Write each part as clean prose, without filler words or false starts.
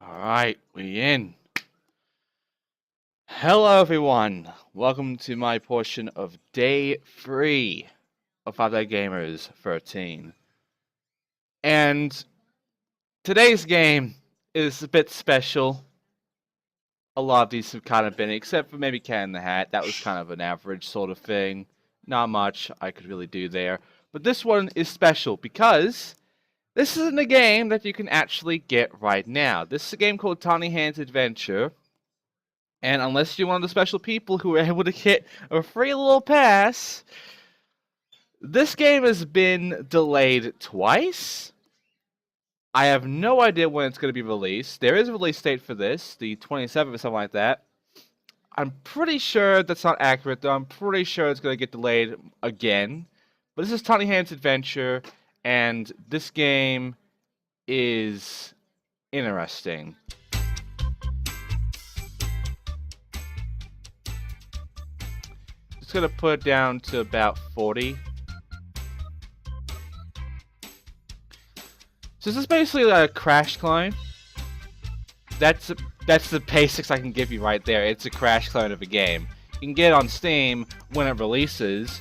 Alright, we in. Hello everyone, welcome to my portion of day 3 of 5Day Gamers 13. And today's game is a bit special. A lot of these have kind of been, except for maybe Cat in the Hat. That was kind of an average sort of thing. Not much I could really do there. But this one is special because this isn't a game that you can actually get right now. This is a game called Tiny Hands Adventure. And unless you're one of the special people who are able to get a free little pass, this game has been delayed twice. I have no idea when it's going to be released. There is a release date for this, the 27th or something like that. I'm pretty sure that's not accurate, though. I'm pretty sure it's going to get delayed again. But this is Tiny Hands Adventure, and this game is interesting. Just gonna put it down to about 40. So this is basically like a Crash clone. That's the basics I can give you right there. It's a Crash clone of a game. You can get it on Steam when it releases,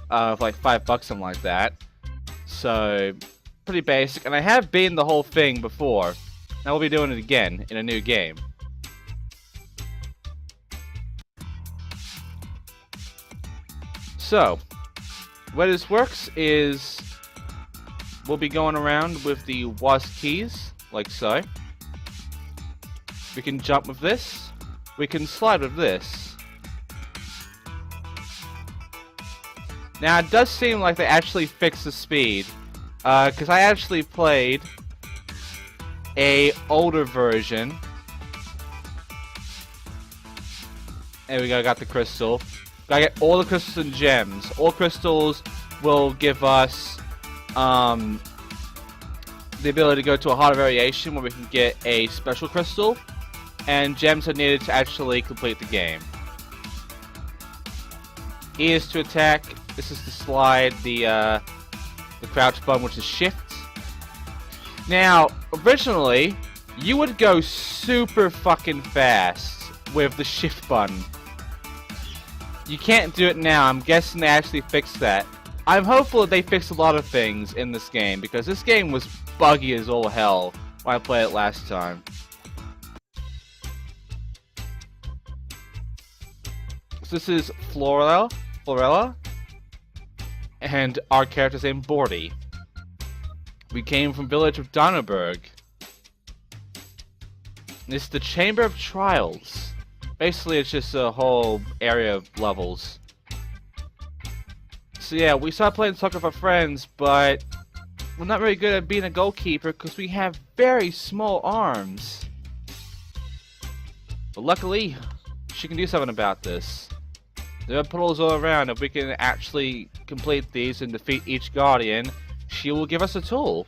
for like $5, something like that. So pretty basic, and I have beaten the whole thing before. I will be doing it again in a new game. So, the way this works is we'll be going around with the WASD keys, like so. We can jump with this. We can slide with this. Now, it does seem like they actually fixed the speed, because I actually played a older version. There we go, got the crystal. Gotta get all the crystals and gems. All crystals will give us the ability to go to a harder variation where we can get a special crystal, and gems are needed to actually complete the game. E is to attack. This is to slide. The crouch button, which is shift. Now, originally, you would go super fucking fast with the shift button. You can't do it now. I'm guessing they actually fixed that. I'm hopeful that they fixed a lot of things in this game, because this game was buggy as all hell when I played it last time. So this is Florella, and our character's named Bordy. We came from village of Donnerberg. This is the Chamber of Trials. Basically, it's just a whole area of levels. So yeah, we started playing soccer with our friends, but we're not very good at being a goalkeeper because we have very small arms. But luckily, she can do something about this. There are puddles all around. If we can actually complete these and defeat each guardian, she will give us a tool.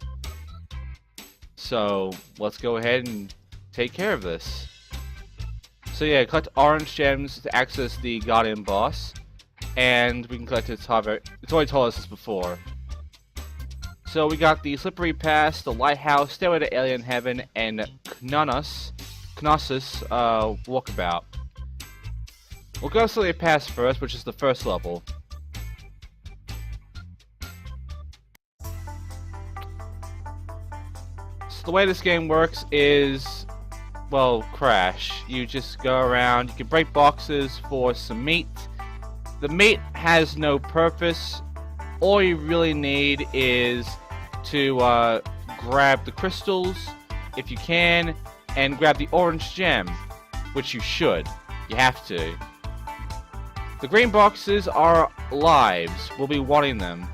So let's go ahead and take care of this. So yeah, collect orange gems to access the Guardian boss, and we can collect its hover. It's already told us this before. So we got the Slippery Pass, the Lighthouse, Stairway to Alien Heaven, and Knossos Walkabout. We'll go Slippery Pass first, which is the first level. So the way this game works is, well, Crash. You just go around, you can break boxes for some meat. The meat has no purpose. All you really need is to grab the crystals, if you can, and grab the orange gem, which you should. You have to. The green boxes are lives. We'll be wanting them.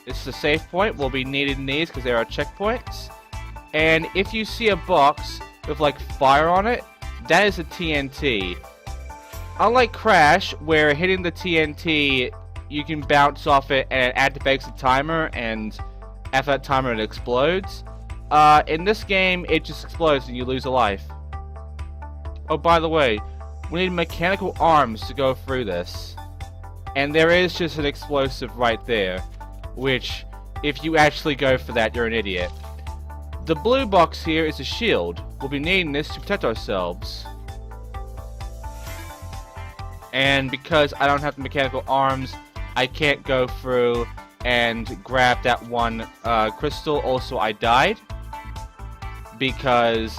This is a save point. We'll be needing these because there are checkpoints. And if you see a box with like fire on it, that is a TNT. Unlike Crash, where hitting the TNT, you can bounce off it and it activates the timer, and after that timer it explodes. In this game, it just explodes and you lose a life. Oh, by the way, we need mechanical arms to go through this. And there is just an explosive right there. which, if you actually go for that, you're an idiot. The blue box here is a shield. We'll be needing this to protect ourselves. And because I don't have the mechanical arms, I can't go through and grab that one crystal. Also, I died because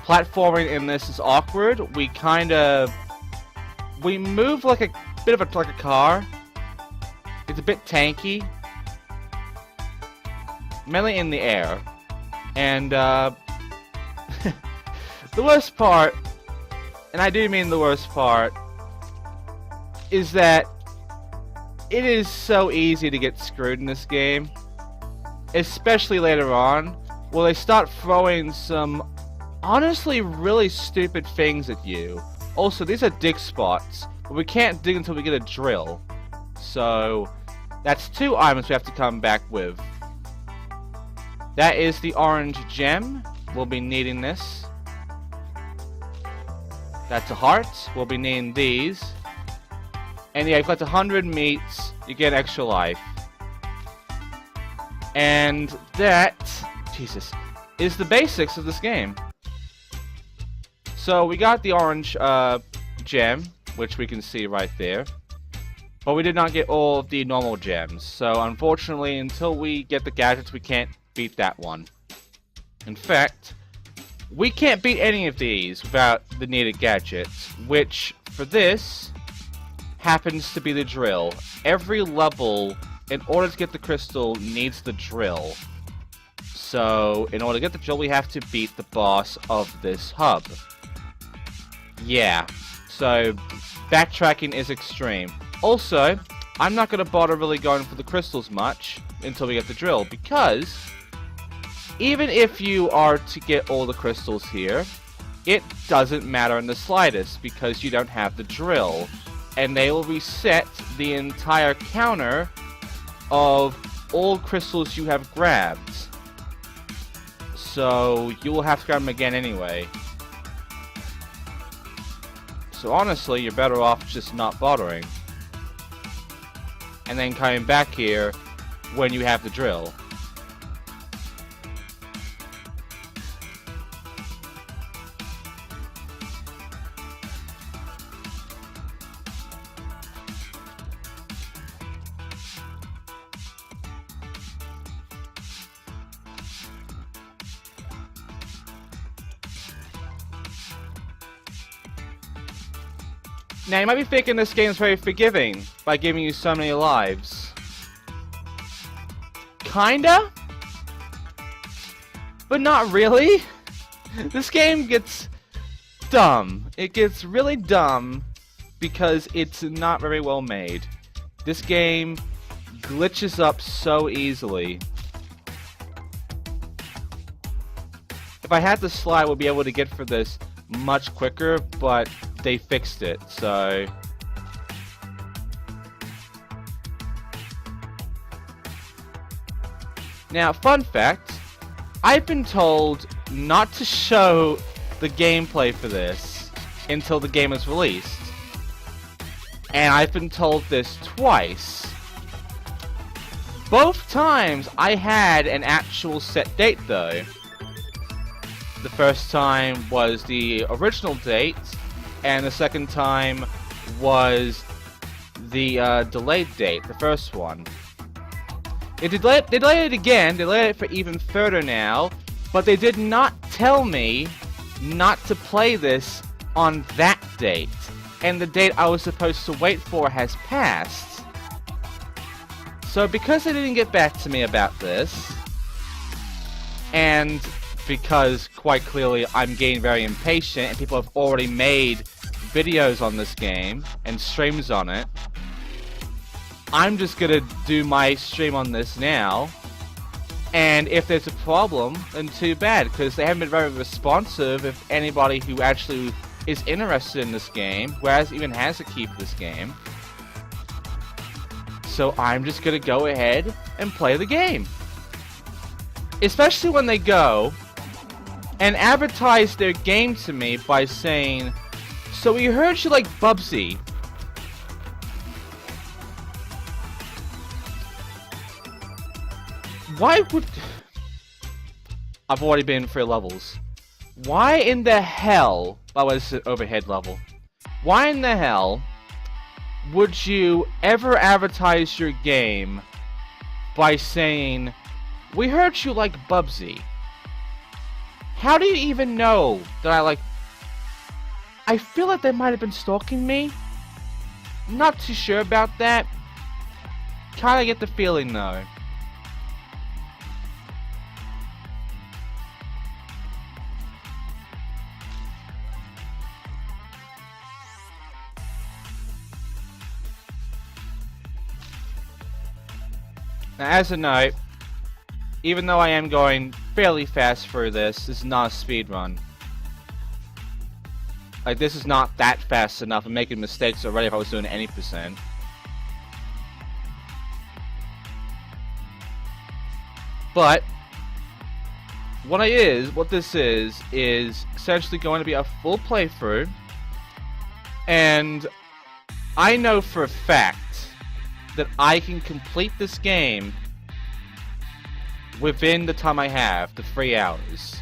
platforming in this is awkward. We move like a bit of like a car. It's a bit tanky, mainly in the air. And the worst part, and I do mean the worst part, is that it is so easy to get screwed in this game, especially later on, where they start throwing some honestly really stupid things at you. Also, these are dig spots, but we can't dig until we get a drill. So, that's 2 items we have to come back with. That is the orange gem. We'll be needing this. That's a heart. We'll be needing these. And yeah, you collect 100 meats, you get an extra life. And that, Jesus, is the basics of this game. So we got the orange gem, which we can see right there. But we did not get all of the normal gems. So unfortunately, until we get the gadgets, we can't beat that one. In fact, we can't beat any of these without the needed gadgets, which, for this, happens to be the drill. Every level, in order to get the crystal, needs the drill. So, in order to get the drill, we have to beat the boss of this hub. Yeah, so backtracking is extreme. Also, I'm not going to bother really going for the crystals much until we get the drill, because even if you are to get all the crystals here, it doesn't matter in the slightest because you don't have the drill. And they will reset the entire counter of all crystals you have grabbed. So you will have to grab them again anyway. So honestly, you're better off just not bothering. And then coming back here when you have the drill. Now, you might be thinking this game is very forgiving by giving you so many lives. Kinda? But not really. This game gets dumb. It gets really dumb because it's not very well made. This game glitches up so easily. If I had the slide, we'll be able to get for this much quicker, but they fixed it, so now, fun fact, I've been told not to show the gameplay for this until the game is released. And I've been told this twice. Both times I had an actual set date though. The first time was the original date, and the second time was the delayed date, the first one. They delayed it again, they delayed it for even further now, but they did not tell me not to play this on that date. And the date I was supposed to wait for has passed. So because they didn't get back to me about this, and because quite clearly I'm getting very impatient and people have already made videos on this game and streams on it, I'm just gonna do my stream on this now, and if there's a problem, then too bad, because they haven't been very responsive. If anybody who actually is interested in this game, who even has a key for this game, so I'm just gonna go ahead and play the game. Especially when they go and advertise their game to me by saying, "So we heard you like Bubsy." Why would... I've already been 3 levels. Why in the hell... By the way, this is an overhead level. Why in the hell would you ever advertise your game by saying, "We heard you like Bubsy"? How do you even know that I like... I feel like they might have been stalking me. Not too sure about that. Kinda get the feeling though. Now, as a note, even though I am going fairly fast through this is not a speed run. Like, this is not that fast enough. I'm making mistakes already if I was doing any percent. But what this is essentially going to be a full playthrough, and I know for a fact that I can complete this game within the time I have, the 3 hours.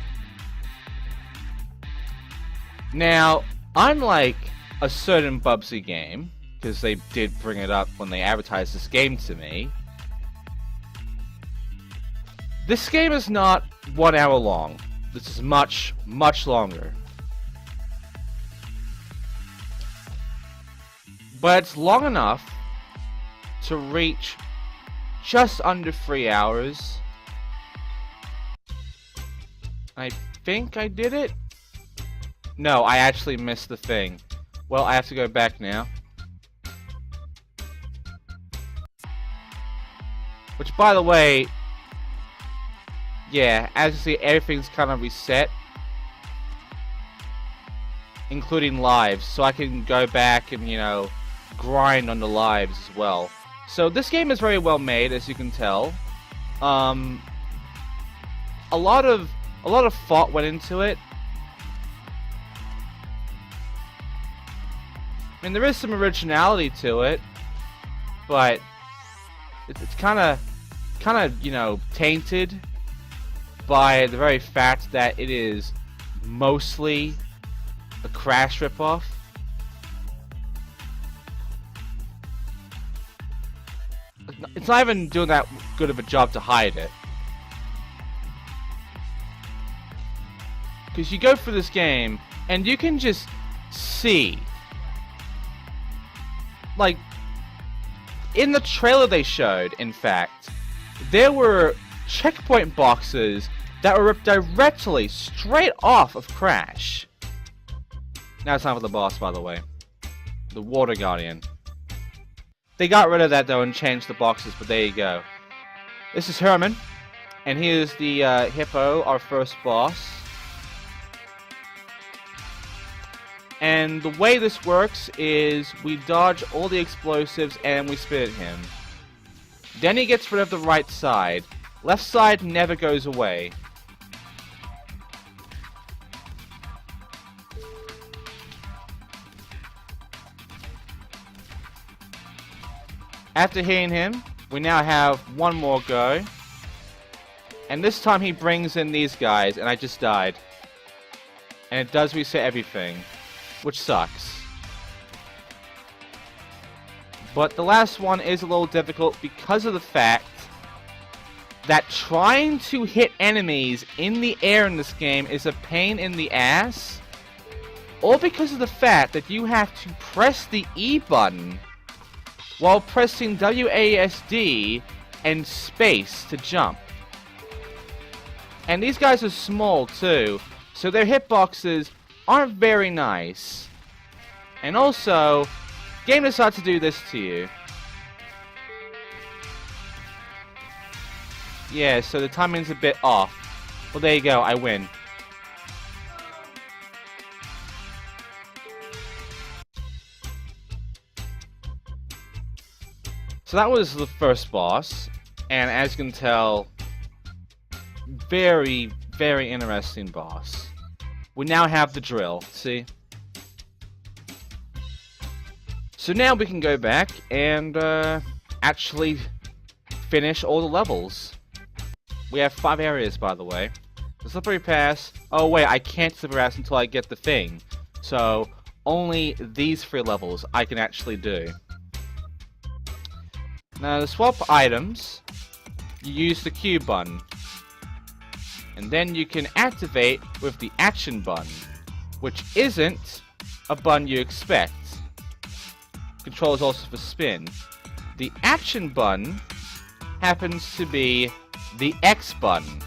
Now, unlike a certain Bubsy game, because they did bring it up when they advertised this game to me, this game is not 1 hour long. This is much, much longer. But it's long enough to reach just under 3 hours. I think I did it? No, I actually missed the thing. Well, I have to go back now. Which, by the way, yeah, as you see, everything's kind of reset, including lives, so I can go back and, you know, grind on the lives as well. So this game is very well made, as you can tell. A lot of thought went into it. I mean, there is some originality to it, but it's kind of, you know, tainted by the very fact that it is mostly a Crash ripoff. It's not even doing that good of a job to hide it. Because you go through this game, and you can just see, like, in the trailer they showed, in fact, there were checkpoint boxes that were ripped directly, straight off of Crash. Now it's time for the boss, by the way. The Water Guardian. They got rid of that, though, and changed the boxes, but there you go. This is Herman, and here's the Hippo, our first boss. And the way this works is we dodge all the explosives and we spit at him. Then he gets rid of the right side. Left side never goes away. After hitting him, we now have one more go. And this time he brings in these guys, and I just died. And it does reset everything, which sucks. But the last one is a little difficult because of the fact that trying to hit enemies in the air in this game is a pain in the ass. Or because of the fact that you have to press the E button while pressing WASD and space to jump. And these guys are small too, so their hitboxes aren't very nice. And also, game decides to do this to you. Yeah, so the timing's a bit off. Well, there you go, I win. So that was the first boss, and as you can tell, very, very interesting boss. We now have the drill, see? So now we can go back and actually finish all the levels. We have 5 areas, by the way. The slippery pass. Oh wait, I can't slippery pass until I get the thing. So only these 3 levels I can actually do. Now to swap items, you use the Q button. And then you can activate with the action button, which isn't a button you expect. Control is also for spin. The action button happens to be the X button.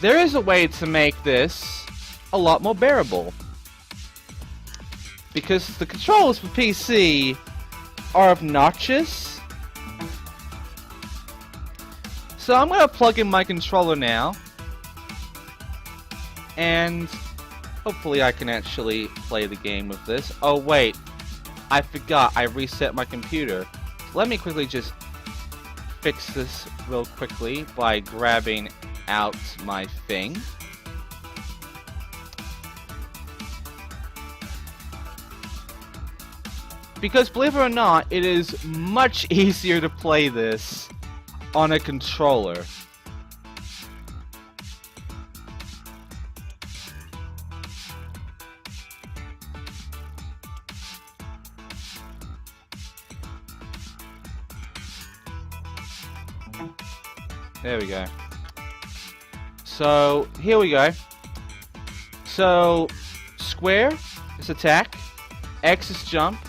There is a way to make this a lot more bearable, because the controls for PC are obnoxious. So I'm going to plug in my controller now, and hopefully I can actually play the game with this. Oh wait, I forgot I reset my computer. Let me quickly just fix this real quickly by grabbing out my thing. Because believe it or not, it is much easier to play this on a controller. There we go. So, here we go. So, square is attack, X is jump,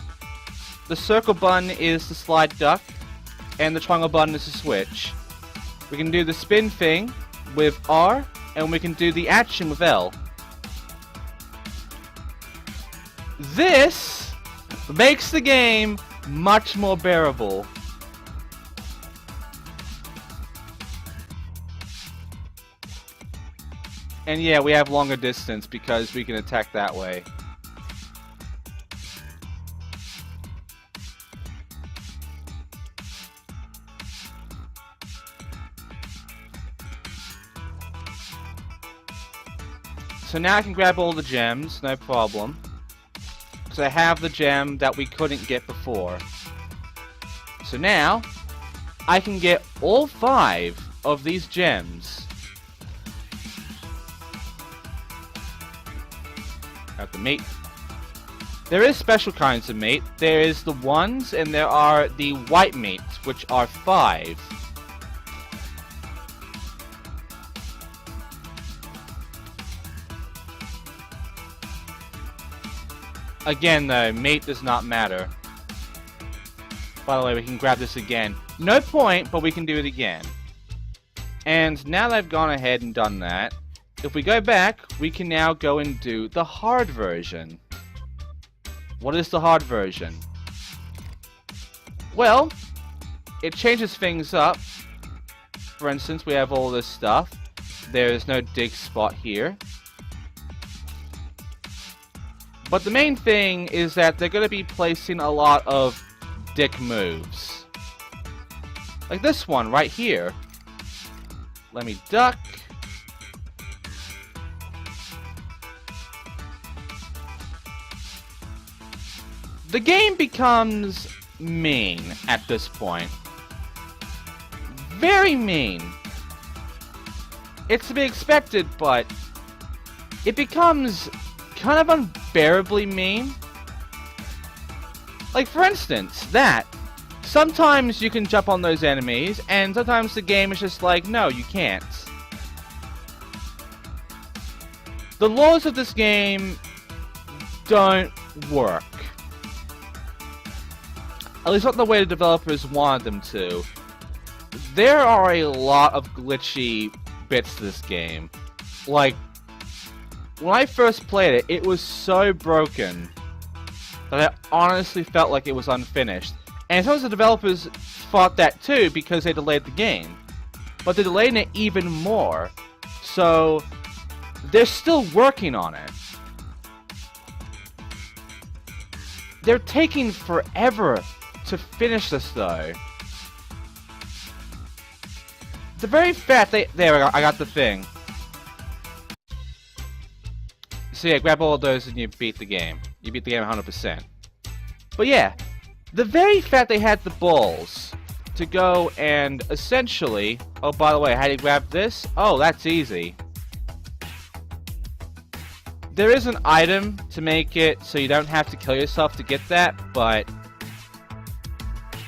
the circle button is the slide duck, and the triangle button is the switch. We can do the spin thing with R, and we can do the action with L. This makes the game much more bearable. And yeah, we have longer distance because we can attack that way. So now I can grab all the gems, no problem. Because I have the gem that we couldn't get before. So now, I can get all 5 of these gems. Got the meat. There is special kinds of meat. There is the ones, and there are the white meats, which are 5. Again though, meat does not matter. By the way, we can grab this again. No point, but we can do it again. And now that I've gone ahead and done that, if we go back, we can now go and do the hard version. What is the hard version? Well, it changes things up. For instance, we have all this stuff. There is no dig spot here. But the main thing is that they're going to be placing a lot of dick moves. Like this one right here. Let me duck. The game becomes mean at this point. Very mean. It's to be expected, but it becomes kind of unbearably mean. Like for instance, that. Sometimes you can jump on those enemies, and sometimes the game is just like, no, you can't. The laws of this game don't work. At least not the way the developers wanted them to. There are a lot of glitchy bits to this game. Like, when I first played it, it was so broken that I honestly felt like it was unfinished. And some of the developers thought that too because they delayed the game. But they're delaying it even more. So, they're still working on it. They're taking forever to finish this though. The very fact they... There, I got the thing. So yeah, grab all of those and you beat the game. You beat the game 100%. But yeah, the very fact they had the balls to go and essentially... Oh, by the way, how do you grab this? Oh, that's easy. There is an item to make it so you don't have to kill yourself to get that, but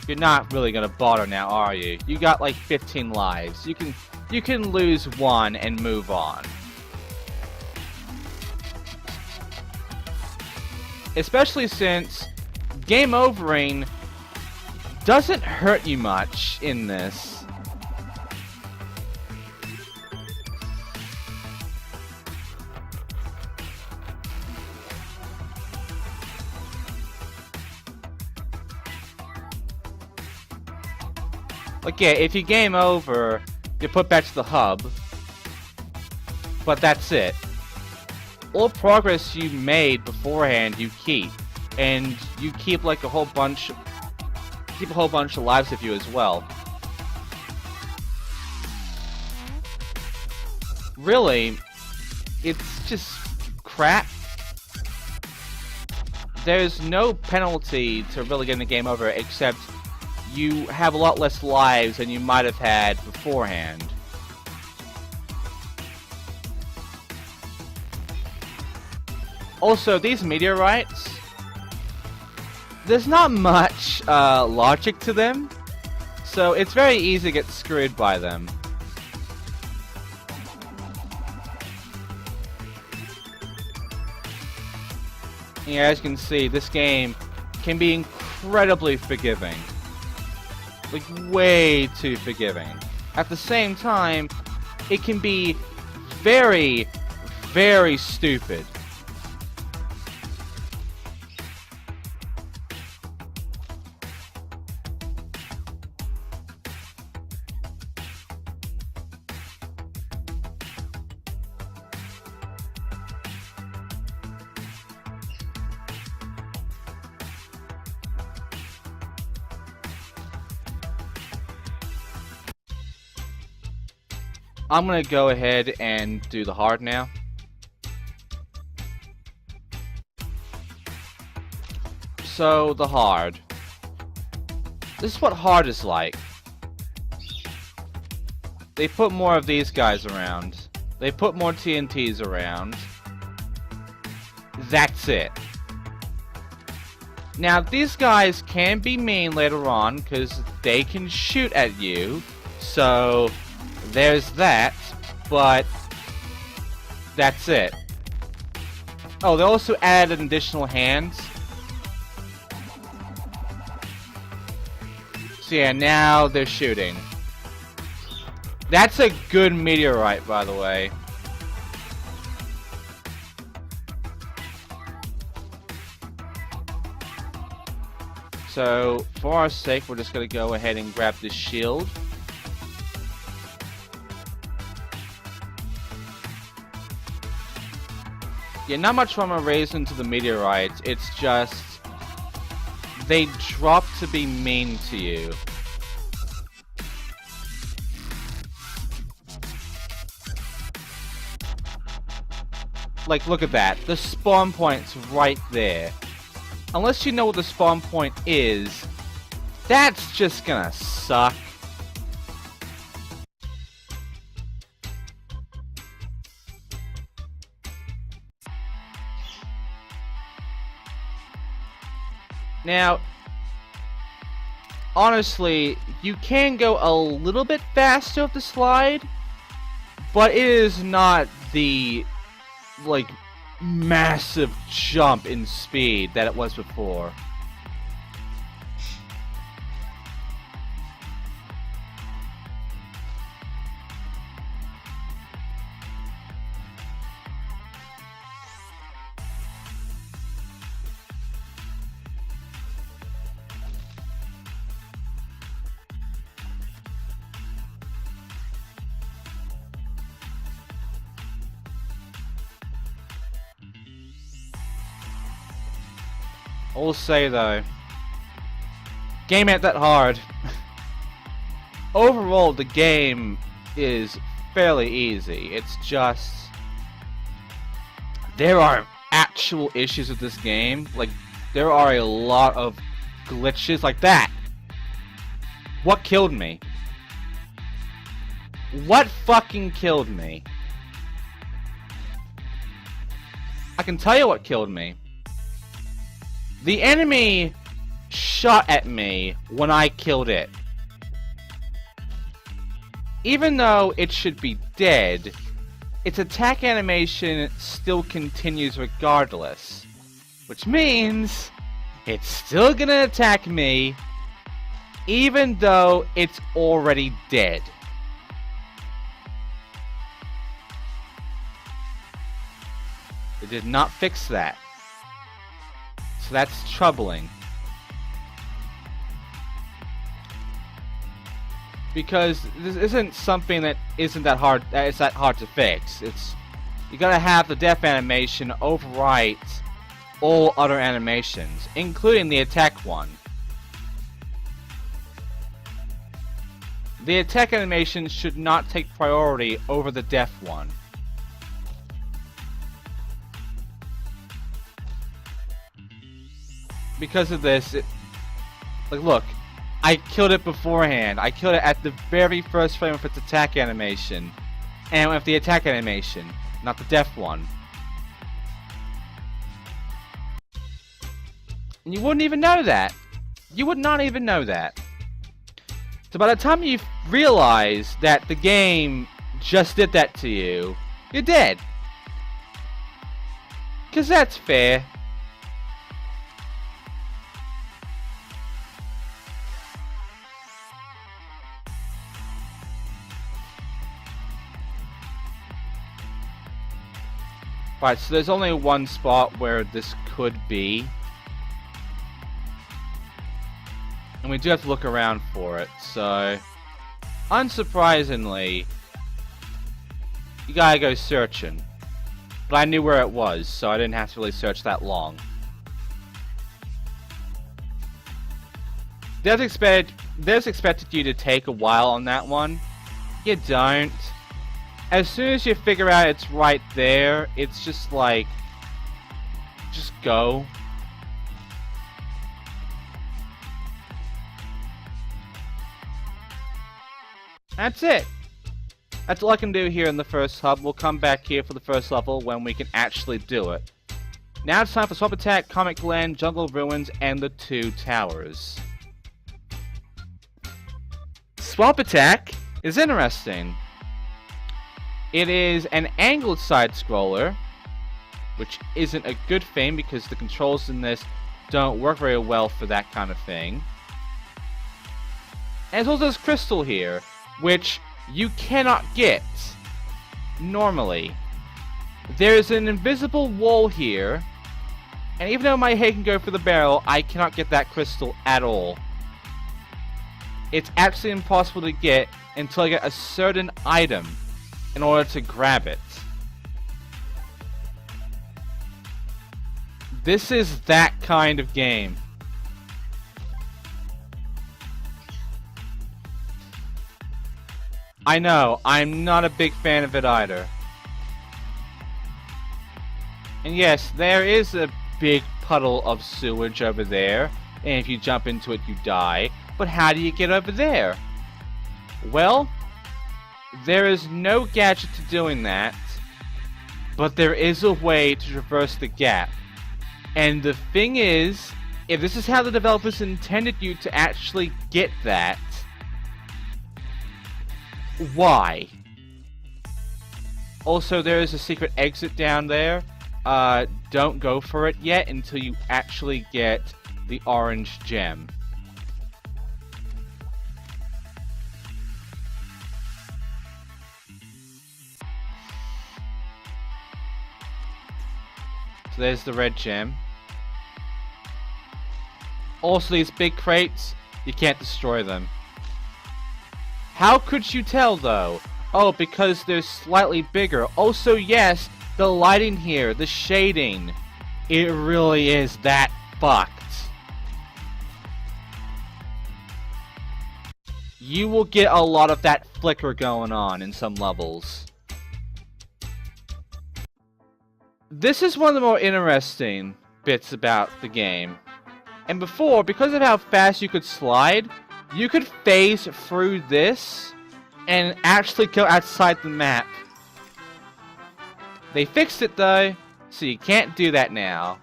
you're not really gonna bother now, are you? You got like 15 lives. You can lose one and move on. Especially since game overing doesn't hurt you much in this. Like, yeah, if you game over, you're put back to the hub. But that's it. All progress you made beforehand, you keep. And you keep like a whole bunch of lives with you as well. Really, it's just crap. There's no penalty to really getting the game over except you have a lot less lives than you might have had beforehand. Also, these meteorites, there's not much logic to them, so it's very easy to get screwed by them. Yeah, as you can see, this game can be incredibly forgiving. Like, way too forgiving. At the same time, it can be very, very stupid. I'm gonna go ahead and do the hard now. So, the hard. This is what hard is like. They put more of these guys around. They put more TNTs around. That's it. Now, these guys can be mean later on, because they can shoot at you. So... there's that, but that's it. Oh, they also added additional hands. So yeah, now they're shooting. That's a good meteorite, by the way. So, for our sake, we're just gonna go ahead and grab this shield. Yeah, not much from a raise into the meteorites, it's just... they drop to be mean to you. Like, look at that. The spawn point's right there. Unless you know what the spawn point is, that's just gonna suck. Now, honestly, you can go a little bit faster with the slide, but it is not the, like, massive jump in speed that it was before. I will say though, game ain't that hard. Overall, the game is fairly easy. It's just there are actual issues with this game. Like, there are a lot of glitches like that. What killed me? What fucking killed me? I can tell you what killed me. The enemy shot at me when I killed it. Even though it should be dead, its attack animation still continues regardless. Which means it's still gonna attack me even though it's already dead. It did not fix that. So that's troubling. Because this isn't something that isn't that hard to fix. You gotta have the death animation overwrite all other animations, including the attack one. The attack animation should not take priority over the death one. Because of this, like, look, I killed it beforehand. I killed it at the very first frame of its attack animation. And with the attack animation, not the death one. And you wouldn't even know that. You would not even know that. So by the time you realize that the game just did that to you, you're dead. 'Cause that's fair. Right, so there's only one spot where this could be. And we do have to look around for it, so... Unsurprisingly, you gotta go searching. But I knew where it was, so I didn't have to really search that long. There's expected you to take a while on that one. You don't. As soon as you figure out it's right there, it's just like, just go. That's it. That's all I can do here in the first hub. We'll come back here for the first level when we can actually do it. Now it's time for Swamp Attack, Comic Land, Jungle Ruins, and the 2 towers. Swamp Attack is interesting. It is an angled side-scroller, which isn't a good thing because the controls in this don't work very well for that kind of thing. And also there's Crystal here, which you cannot get normally. There's an invisible wall here, and even though my head can go for the barrel, I cannot get that crystal at all. It's absolutely impossible to get until I get a certain item in order to grab it. This is that kind of game. I know, I'm not a big fan of it either. And yes, there is a big puddle of sewage over there, and if you jump into it you die. But how do you get over there? Well, there is no gadget to doing that, but there is a way to traverse the gap. And the thing is, if this is how the developers intended you to actually get that, why? Also, there is a secret exit down there. Don't go for it yet until you actually get the orange gem. So there's the red gem. Also, these big crates, you can't destroy them. How could you tell, though? Oh, because they're slightly bigger. Also, yes, the lighting here, the shading, it really is that fucked. You will get a lot of that flicker going on in some levels. This is one of the more interesting bits about the game. And before, because of how fast you could slide, you could phase through this and actually go outside the map. They fixed it though, so you can't do that now.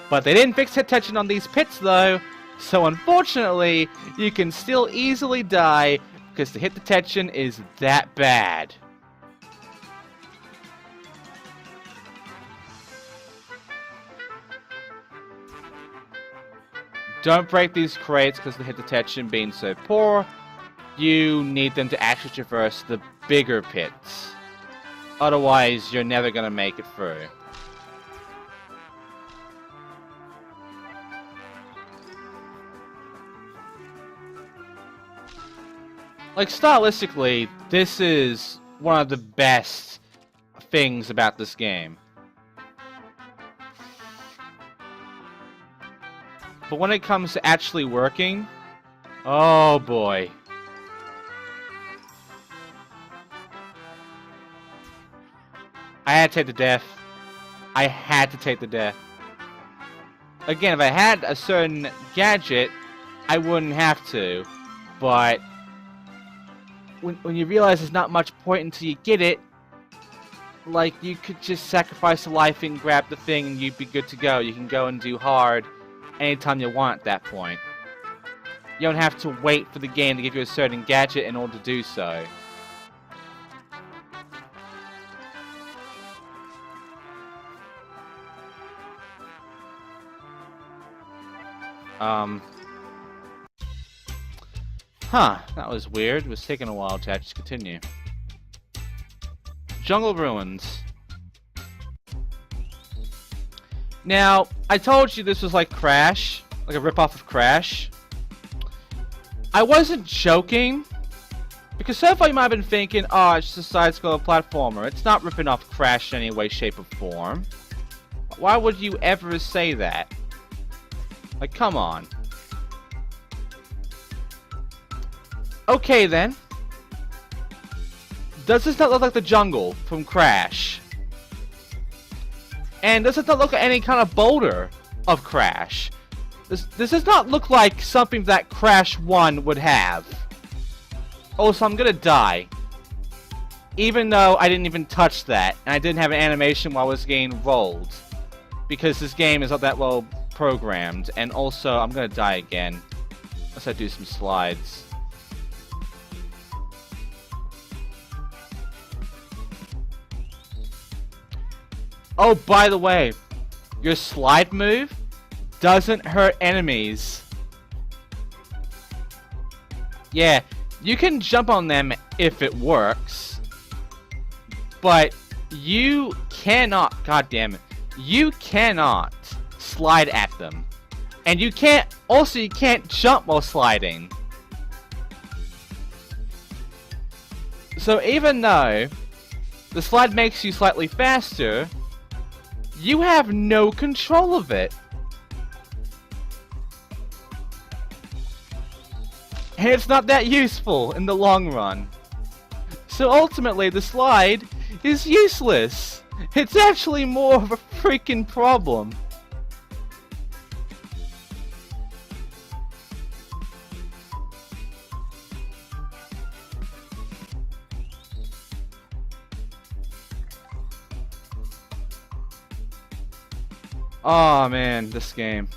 But they didn't fix hit detection on these pits though, so unfortunately, you can still easily die because the hit detection is that bad. Don't break these crates because the hit detection being so poor. You need them to actually traverse the bigger pits. Otherwise, you're never going to make it through. Like, stylistically, this is one of the best things about this game. But when it comes to actually working, oh boy. I had to take the death. I had to take the death. Again, if I had a certain gadget, I wouldn't have to. But when you realize there's not much point until you get it, like, you could just sacrifice a life and grab the thing and you'd be good to go. You can go and do hard anytime you want at that point. You don't have to wait for the game to give you a certain gadget in order to do so. Huh, that was weird. It was taking a while to actually continue. Jungle Ruins. Now, I told you this was like Crash, like a ripoff of Crash. I wasn't joking, because so far you might have been thinking, oh, it's just a side-scroller platformer. It's not ripping off Crash in any way, shape, or form. Why would you ever say that? Like, come on. Okay, then. Does this not look like the jungle from Crash? And does it not look like any kind of boulder of Crash? This does not look like something that Crash 1 would have. Also, I'm gonna die. Even though I didn't even touch that, and I didn't have an animation while I was getting rolled. Because this game is not that well programmed, and also, I'm gonna die again. Unless I do some slides. Oh, by the way, your slide move doesn't hurt enemies. Yeah, you can jump on them if it works, but you cannot, god damn it, you cannot slide at them. And you can't, also you can't jump while sliding. So even though the slide makes you slightly faster, you have no control of it. And it's not that useful in the long run. So ultimately, the slide is useless. It's actually more of a freaking problem. Oh man, this game.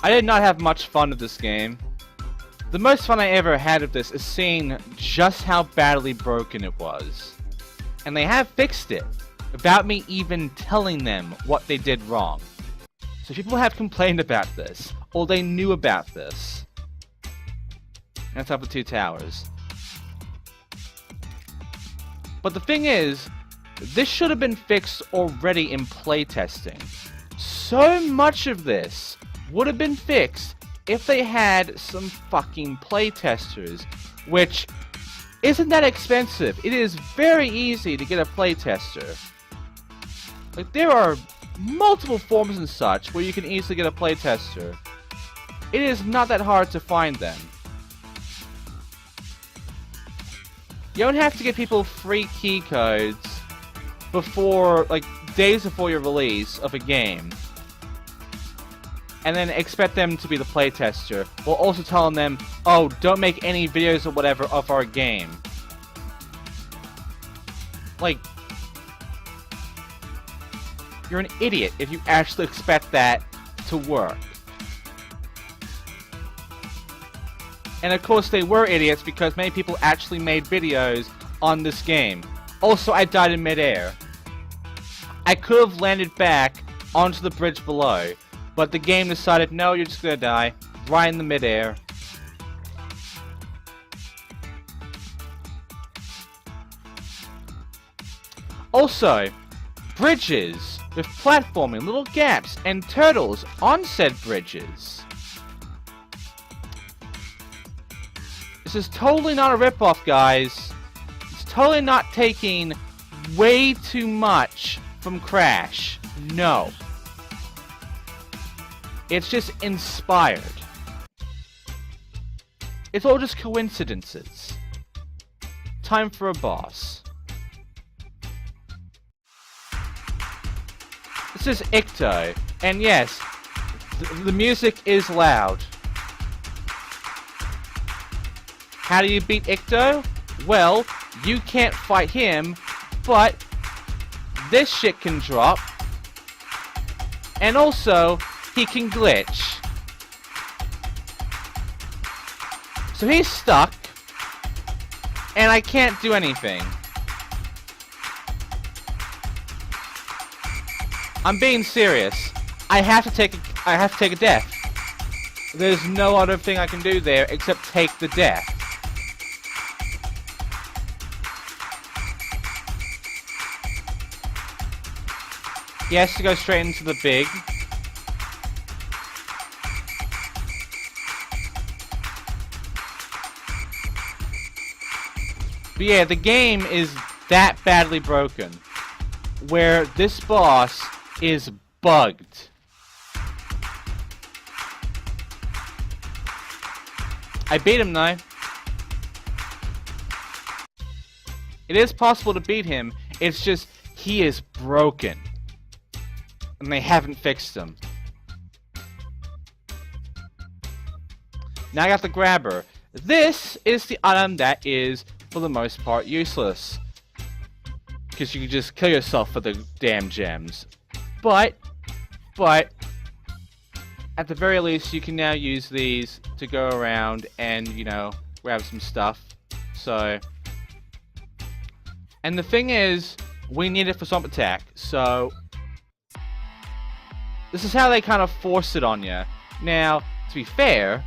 I did not have much fun with this game. The most fun I ever had with this is seeing just how badly broken it was. And they have fixed it, without me even telling them what they did wrong. So people have complained about this, or they knew about this. That's up the two towers. But the thing is, this should have been fixed already in playtesting. So much of this would have been fixed if they had some fucking playtesters, which isn't that expensive. It is very easy to get a playtester. Like, there are multiple forums and such where you can easily get a playtester. It is not that hard to find them. You don't have to give people free key codes before, like, days before your release of a game, and then expect them to be the playtester, while also telling them, oh, don't make any videos or whatever of our game. Like, you're an idiot if you actually expect that to work. And of course they were idiots because many people actually made videos on this game. Also, I died in midair. I could have landed back onto the bridge below, but the game decided, no, you're just gonna die right in the midair. Also, bridges with platforming, little gaps, and turtles on said bridges. This is totally not a ripoff, guys. It's totally not taking way too much from Crash. No. It's just inspired. It's all just coincidences. Time for a boss. This is Icto, and yes, the music is loud. How do you beat Icto? Well, you can't fight him, but this shit can drop, and also, he can glitch. So he's stuck, and I can't do anything. I'm being serious. I have to take a death. There's no other thing I can do there except take the death. He has to go straight into the big. But yeah, the game is that badly broken, where this boss is bugged. I beat him though. It is possible to beat him, it's just he is broken. And they haven't fixed him. Now I got the grabber. This is the item that is, for the most part, useless. Because you can just kill yourself for the damn gems. But, at the very least, you can now use these to go around and, you know, grab some stuff. So, and the thing is, we need it for Swamp Attack, so this is how they kind of force it on you. Now, to be fair,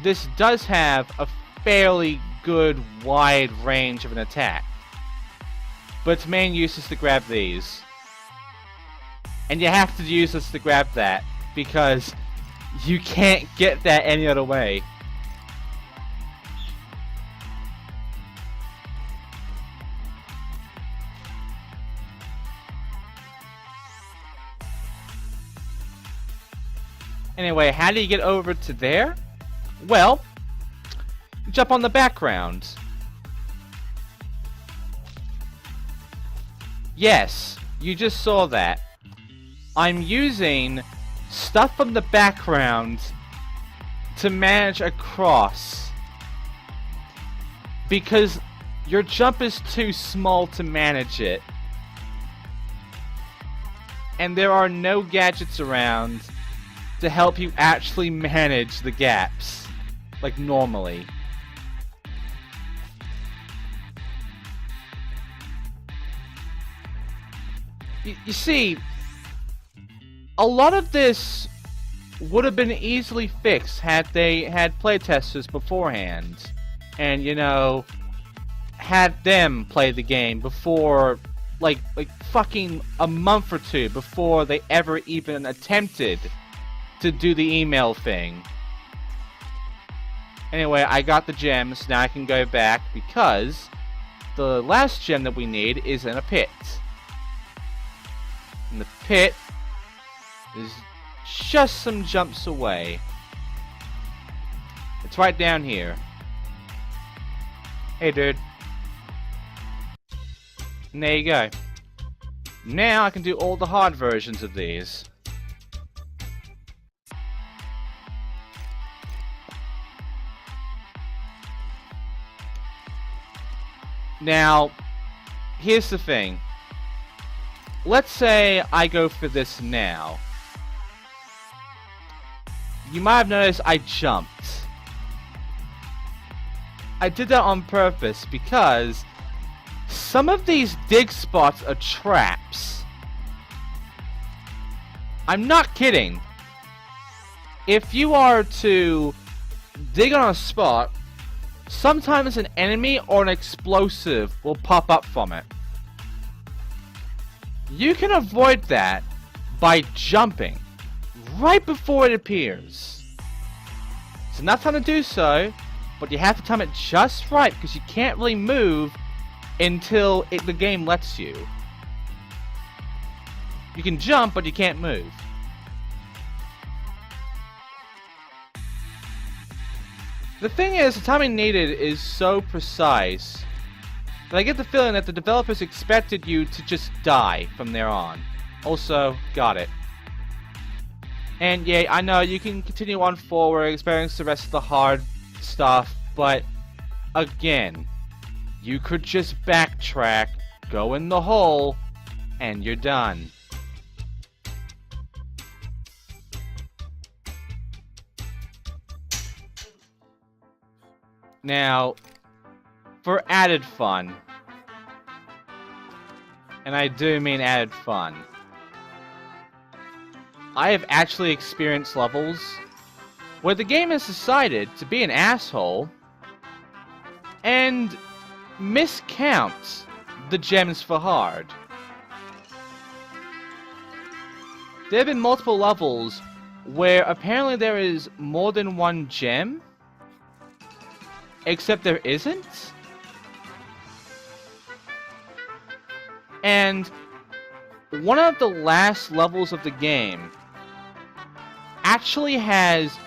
this does have a fairly good wide range of an attack, but its main use is to grab these. And you have to use this to grab that, because you can't get that any other way. Anyway, how do you get over to there? Well, jump on the background. Yes, you just saw that. I'm using stuff from the background to manage across, because your jump is too small to manage it, and there are no gadgets around to help you actually manage the gaps like normally. You see, a lot of this would have been easily fixed had they had playtesters beforehand, and, you know, had them play the game before, like fucking a month or two before they ever even attempted to do the email thing. Anyway, I got the gems, now I can go back because the last gem that we need is in a pit. And the pit is just some jumps away. It's right down here. Hey dude. And there you go. Now I can do all the hard versions of these. Now, here's the thing. Let's say I go for this now. You might have noticed I jumped. I did that on purpose because some of these dig spots are traps. I'm not kidding. If you are to dig on a spot, sometimes an enemy or an explosive will pop up from it. You can avoid that by jumping right before it appears. It's enough time to do so, but you have to time it just right because you can't really move until the game lets you. You can jump, but you can't move. The thing is, the timing needed is so precise that I get the feeling that the developers expected you to just die from there on. Also, got it. And yeah, I know you can continue on forward, experience the rest of the hard stuff, but again, you could just backtrack, go in the hole, and you're done. Now, for added fun, and I do mean added fun, I have actually experienced levels where the game has decided to be an asshole and miscount the gems for hard. There have been multiple levels where apparently there is more than one gem, except there isn't. And one of the last levels of the game actually has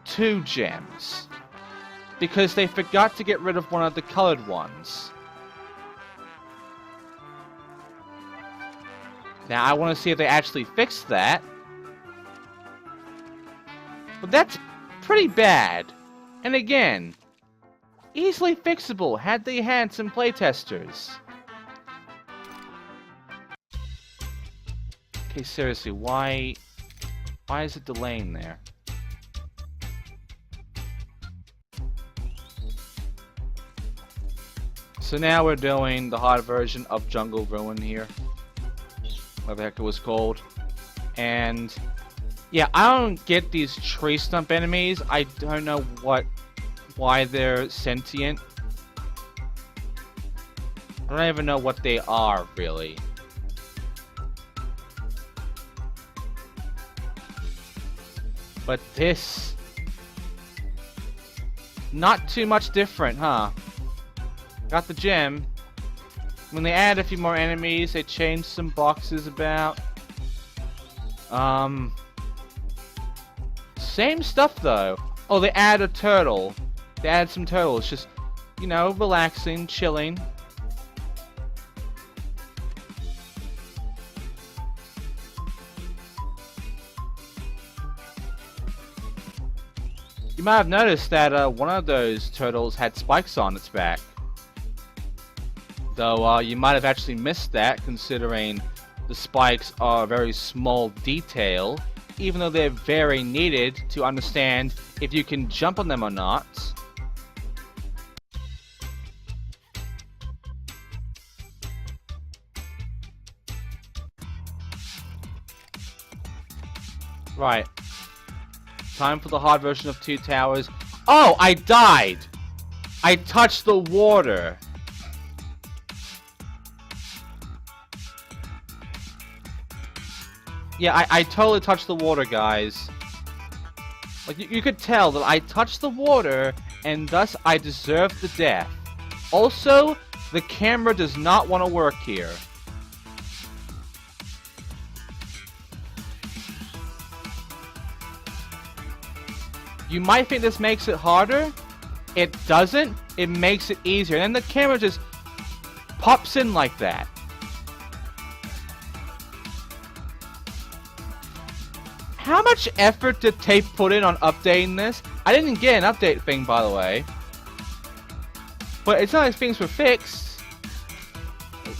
2 gems because they forgot to get rid of one of the colored ones. Now I want to see if they actually fixed that. But that's pretty bad. And again, easily fixable had they had some playtesters. Okay, seriously, why is it delaying there? So now we're doing the hard version of Jungle Ruin here. Whatever the heck it was called. And yeah, I don't get these tree stump enemies. I don't know why they're sentient. I don't even know what they are, really. But this... not too much different, huh? Got the gem. When they add a few more enemies, they changed some boxes about. Same stuff, though. Oh, they add a turtle. They add some turtles. Just, you know, relaxing, chilling. You might have noticed that one of those turtles had spikes on its back. Though you might have actually missed that, considering the spikes are a very small detail, even though they're very needed to understand if you can jump on them or not. Right. Time for the hard version of Two Towers. Oh, I died! I touched the water. Yeah, I totally touched the water, guys. Like, you could tell that I touched the water, and thus I deserve the death. Also, the camera does not want to work here. You might think this makes it harder. It doesn't. It makes it easier. And the camera just pops in like that. How much effort did Tape put in on updating this? I didn't get an update thing, by the way. But it's not like things were fixed.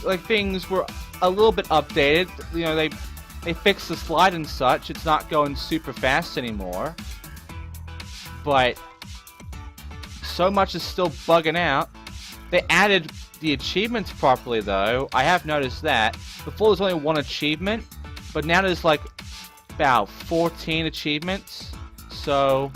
Like, things were a little bit updated. You know, they fixed the slide and such. It's not going super fast anymore. But so much is still bugging out. They added the achievements properly, though. I have noticed that. Before, there's only one achievement. But now there's, like, about 14 achievements. So...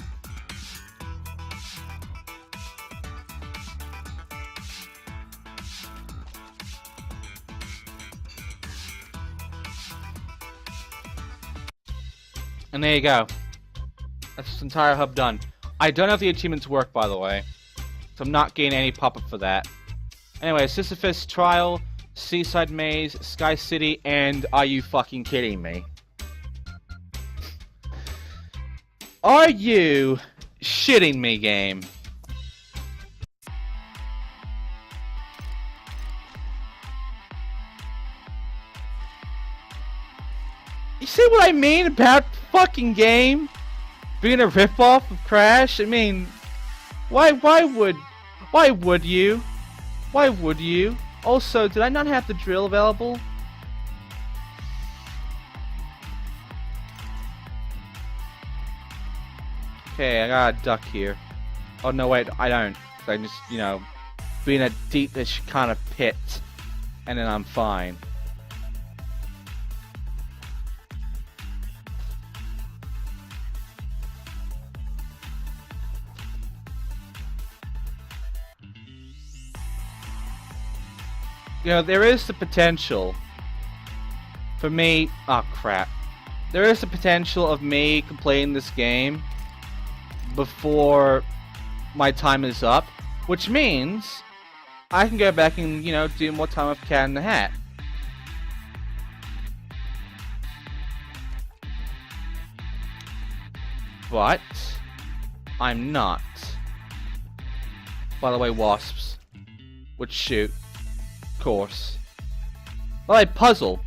and there you go. That's this entire hub done. I don't know if the achievements work, by the way. So I'm not getting any pop-up for that. Anyway, Sisyphus Trial, Seaside Maze, Sky City, and Are You Fucking Kidding Me? Are you shitting me, game? You see what I mean about fucking game being a ripoff of Crash? I mean, why would you? Why would you? Also, did I not have the drill available? Okay, I got a duck here. Oh no, wait, I don't. I just, you know, be in a deepish kind of pit, and then I'm fine. You know, there is the potential for me... oh, crap. There is the potential of me completing this game before my time is up, which means I can go back and, you know, do more time with Cat in the Hat. But I'm not. By the way, wasps would shoot. Of course. Alright, puzzle.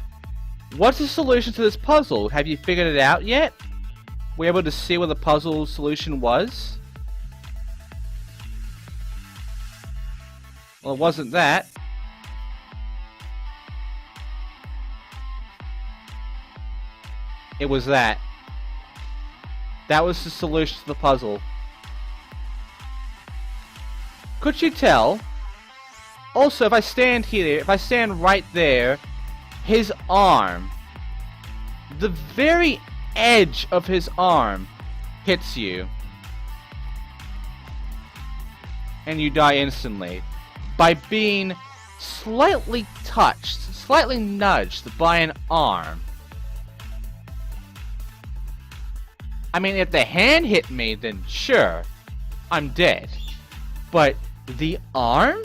What's the solution to this puzzle? Have you figured it out yet? Were you able to see what the puzzle solution was? Well, it wasn't that. It was that. That was the solution to the puzzle. Could you tell? Also, if I stand here, if I stand right there, his arm, the very edge of his arm hits you. And you die instantly. By being slightly touched, slightly nudged by an arm. I mean, if the hand hit me, then sure, I'm dead. But the arm?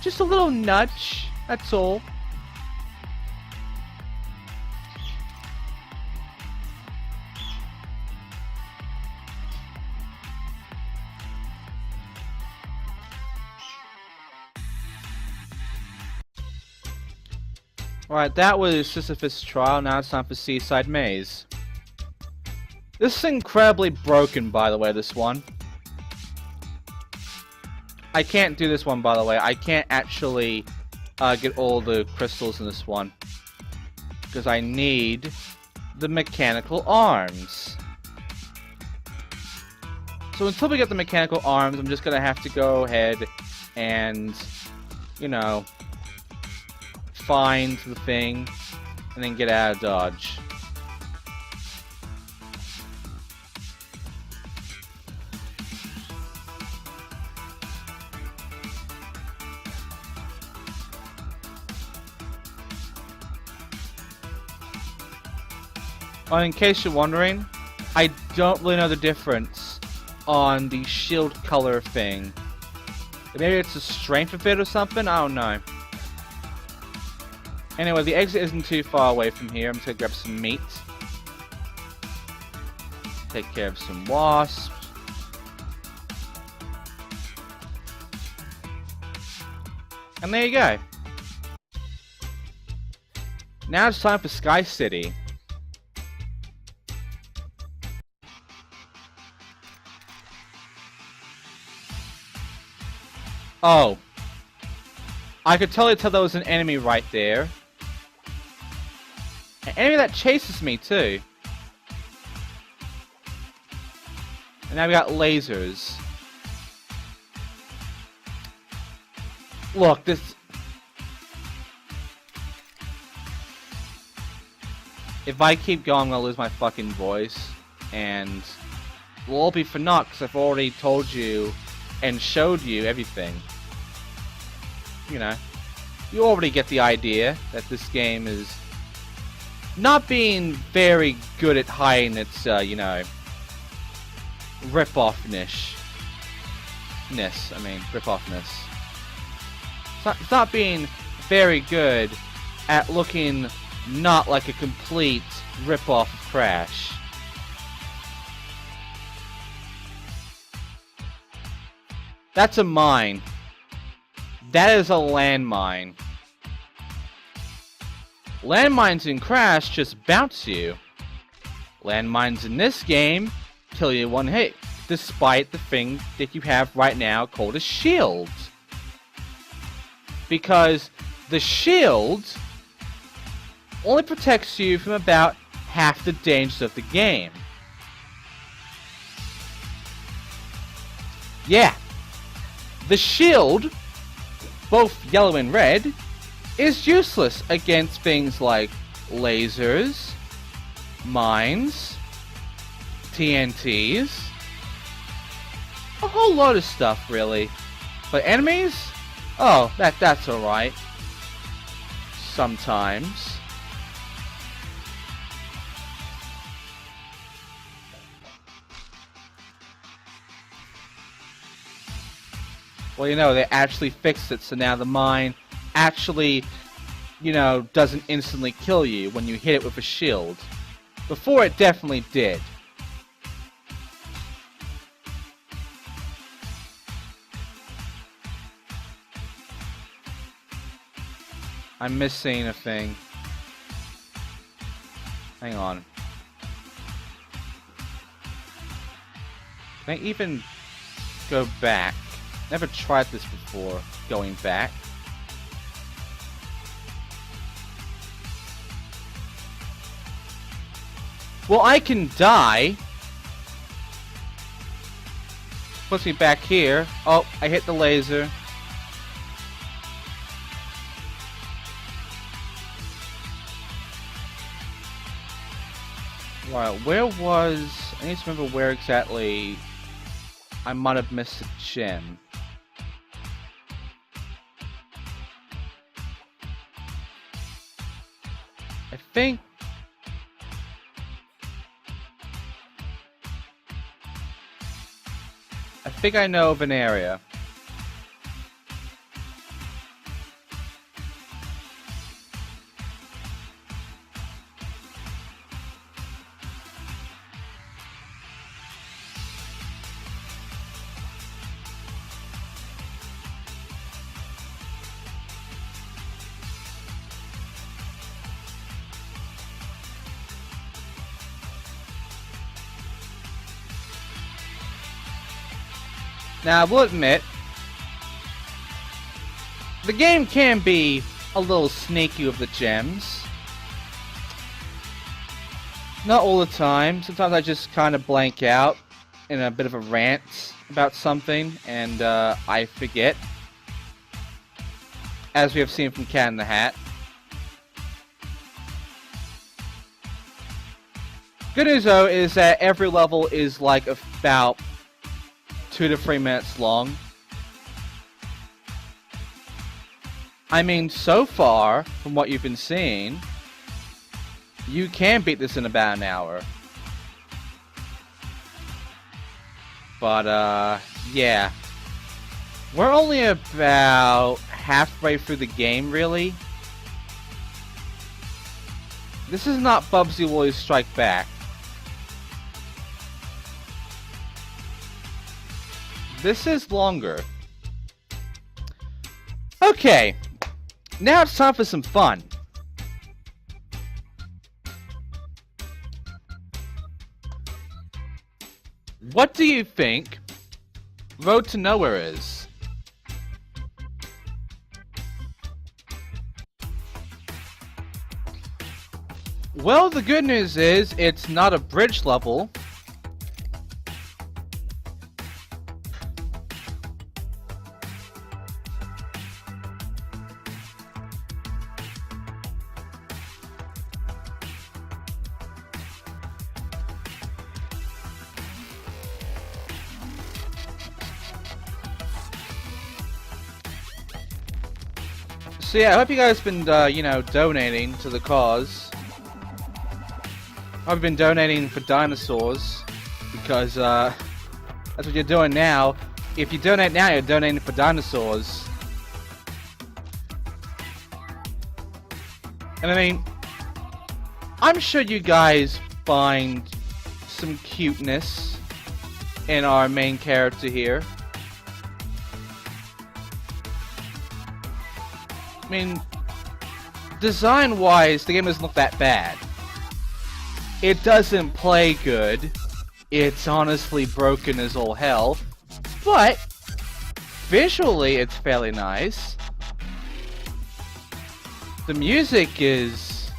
Just a little nudge, that's all. Alright, that was Sisyphus Trial, now it's time for Seaside Maze. This is incredibly broken, by the way, this one. I can't do this one, by the way. I can't actually get all the crystals in this one. Because I need the mechanical arms. So until we get the mechanical arms, I'm just going to have to go ahead and, you know, find the thing and then get out of Dodge. In case you're wondering, I don't really know the difference on the shield color thing. Maybe it's the strength of it or something? I don't know. Anyway, the exit isn't too far away from here. I'm just gonna grab some meat. Take care of some wasps. And there you go. Now it's time for Sky City. Oh. I could totally tell there was an enemy right there. An enemy that chases me, too. And now we got lasers. Look, this... If I keep going, I'm gonna lose my fucking voice. And... it will all be for naught, because I've already told you and showed you everything. You know. You already get the idea that this game is not being very good at hiding its, you know, rip-offness. Rip-offness. It's not being very good at looking not like a complete rip-off of Crash. That's a mine. That is a landmine. Landmines in Crash just bounce you. Landmines in this game kill you one hit, despite the thing that you have right now called a shield. Because the shield only protects you from about half the dangers of the game. Yeah. The shield, both yellow and red, is useless against things like lasers, mines, TNTs, a whole load of stuff, really. But enemies? Oh, that's alright. Sometimes. Well, you know, they actually fixed it, so now the mine actually, you know, doesn't instantly kill you when you hit it with a shield. Before, it definitely did. I'm missing a thing. Hang on. Can I even go back? Never tried this before, going back. Well, I can die. Puts me back here. Oh, I hit the laser. Right, where was... I need to remember where exactly I might have missed a gem. I think I know of an area. Now, I will admit, the game can be a little sneaky with the gems. Not all the time. Sometimes I just kind of blank out in a bit of a rant about something, and I forget. As we have seen from Cat in the Hat. Good news, though, is that every level is like about 2 to 3 minutes long. I mean, so far, from what you've been seeing, you can beat this in about an hour. But, yeah. We're only about halfway through the game, really. This is not Bubsy Woolly's Strike Back. This is longer. Okay, now it's time for some fun. What do you think Road to Nowhere is? Well, the good news is it's not a bridge level. So yeah, I hope you guys been, you know, donating to the cause. I've been donating for dinosaurs, because, that's what you're doing now. If you donate now, you're donating for dinosaurs. And I mean, I'm sure you guys find some cuteness in our main character here. I mean, design-wise, the game doesn't look that bad. It doesn't play good. It's honestly broken as all hell. But, visually, it's fairly nice. The music is...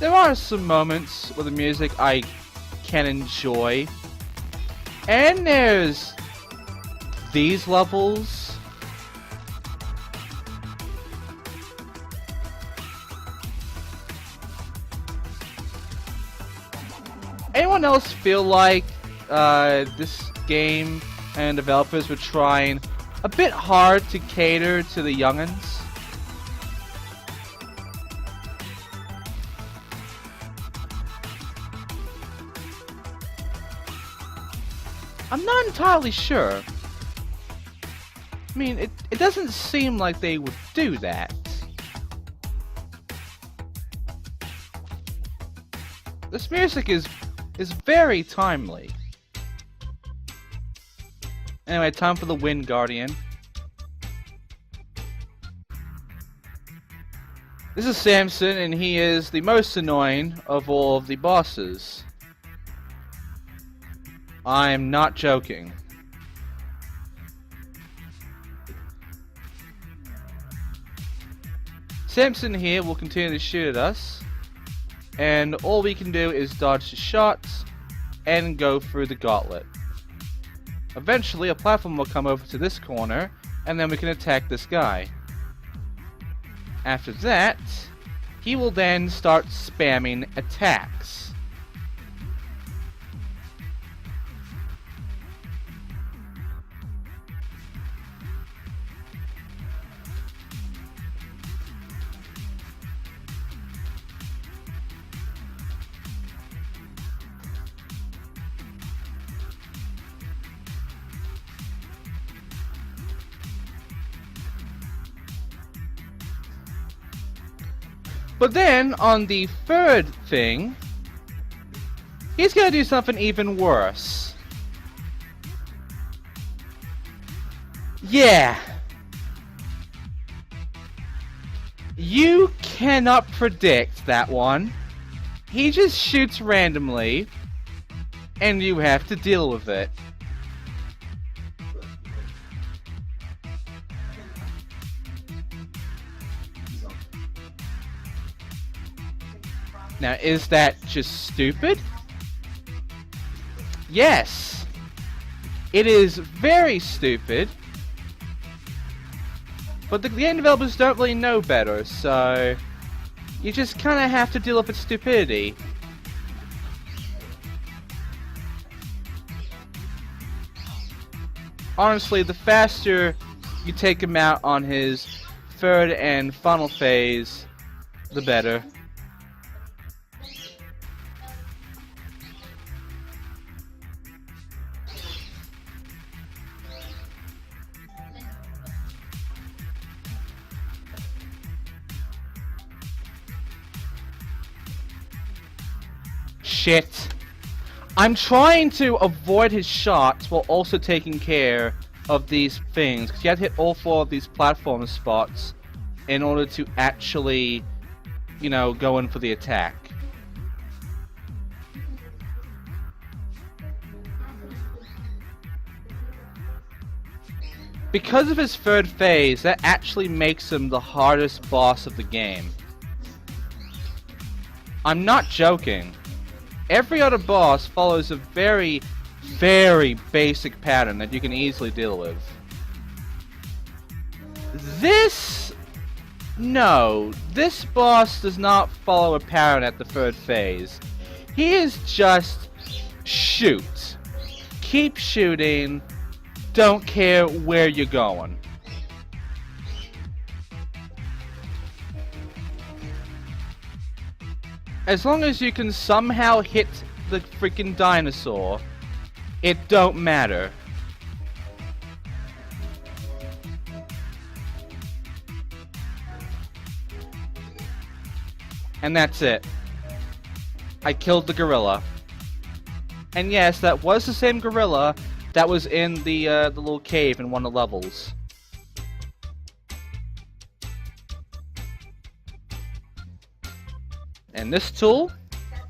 There are some moments with the music I can enjoy. And there's these levels. Anyone else feel like this game and developers were trying a bit hard to cater to the young'uns? I'm not entirely sure. I mean, it doesn't seem like they would do that. This music is very timely. Anyway, time for the Wind Guardian. This is Samson, and he is the most annoying of all of the bosses. I'm not joking. Samson here will continue to shoot at us. And all we can do is dodge the shots and go through the gauntlet. Eventually a platform will come over to this corner, and then we can attack this guy. After that, he will then start spamming attacks. But then, on the third thing, he's gonna do something even worse. Yeah. You cannot predict that one. He just shoots randomly, and you have to deal with it. Now, is that just stupid? Yes. It is very stupid. But the game developers don't really know better, so you just kind of have to deal with its stupidity. Honestly, the faster you take him out on his third and final phase, the better. Shit. I'm trying to avoid his shots while also taking care of these things, because you have to hit all 4 of these platform spots in order to actually, you know, go in for the attack. Because of his 3rd phase, that actually makes him the hardest boss of the game. I'm not joking. Every other boss follows a very, very basic pattern that you can easily deal with. No, this boss does not follow a pattern at the 3rd phase. He is just shoot. Keep shooting. Don't care where you're going. As long as you can somehow hit the freaking dinosaur, it don't matter. And that's it. I killed the gorilla. And yes, that was the same gorilla that was in the little cave in one of the levels. And this tool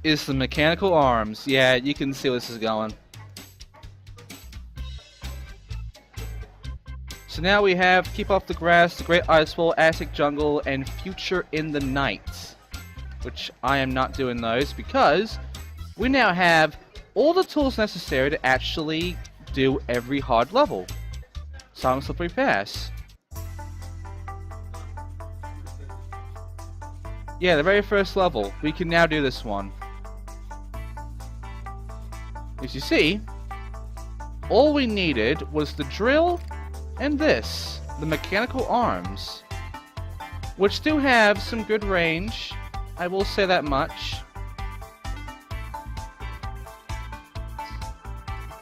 is the mechanical arms. Yeah, you can see where this is going. So now we have Keep Off the Grass, The Great Ice Wall, Aztec Jungle, and Future in the Night. Which I am not doing those because we now have all the tools necessary to actually do every hard level. Silent Slippery Pass. Yeah, the very first level. We can now do this one. As you see, all we needed was the drill and this, the mechanical arms, which do have some good range. I will say that much.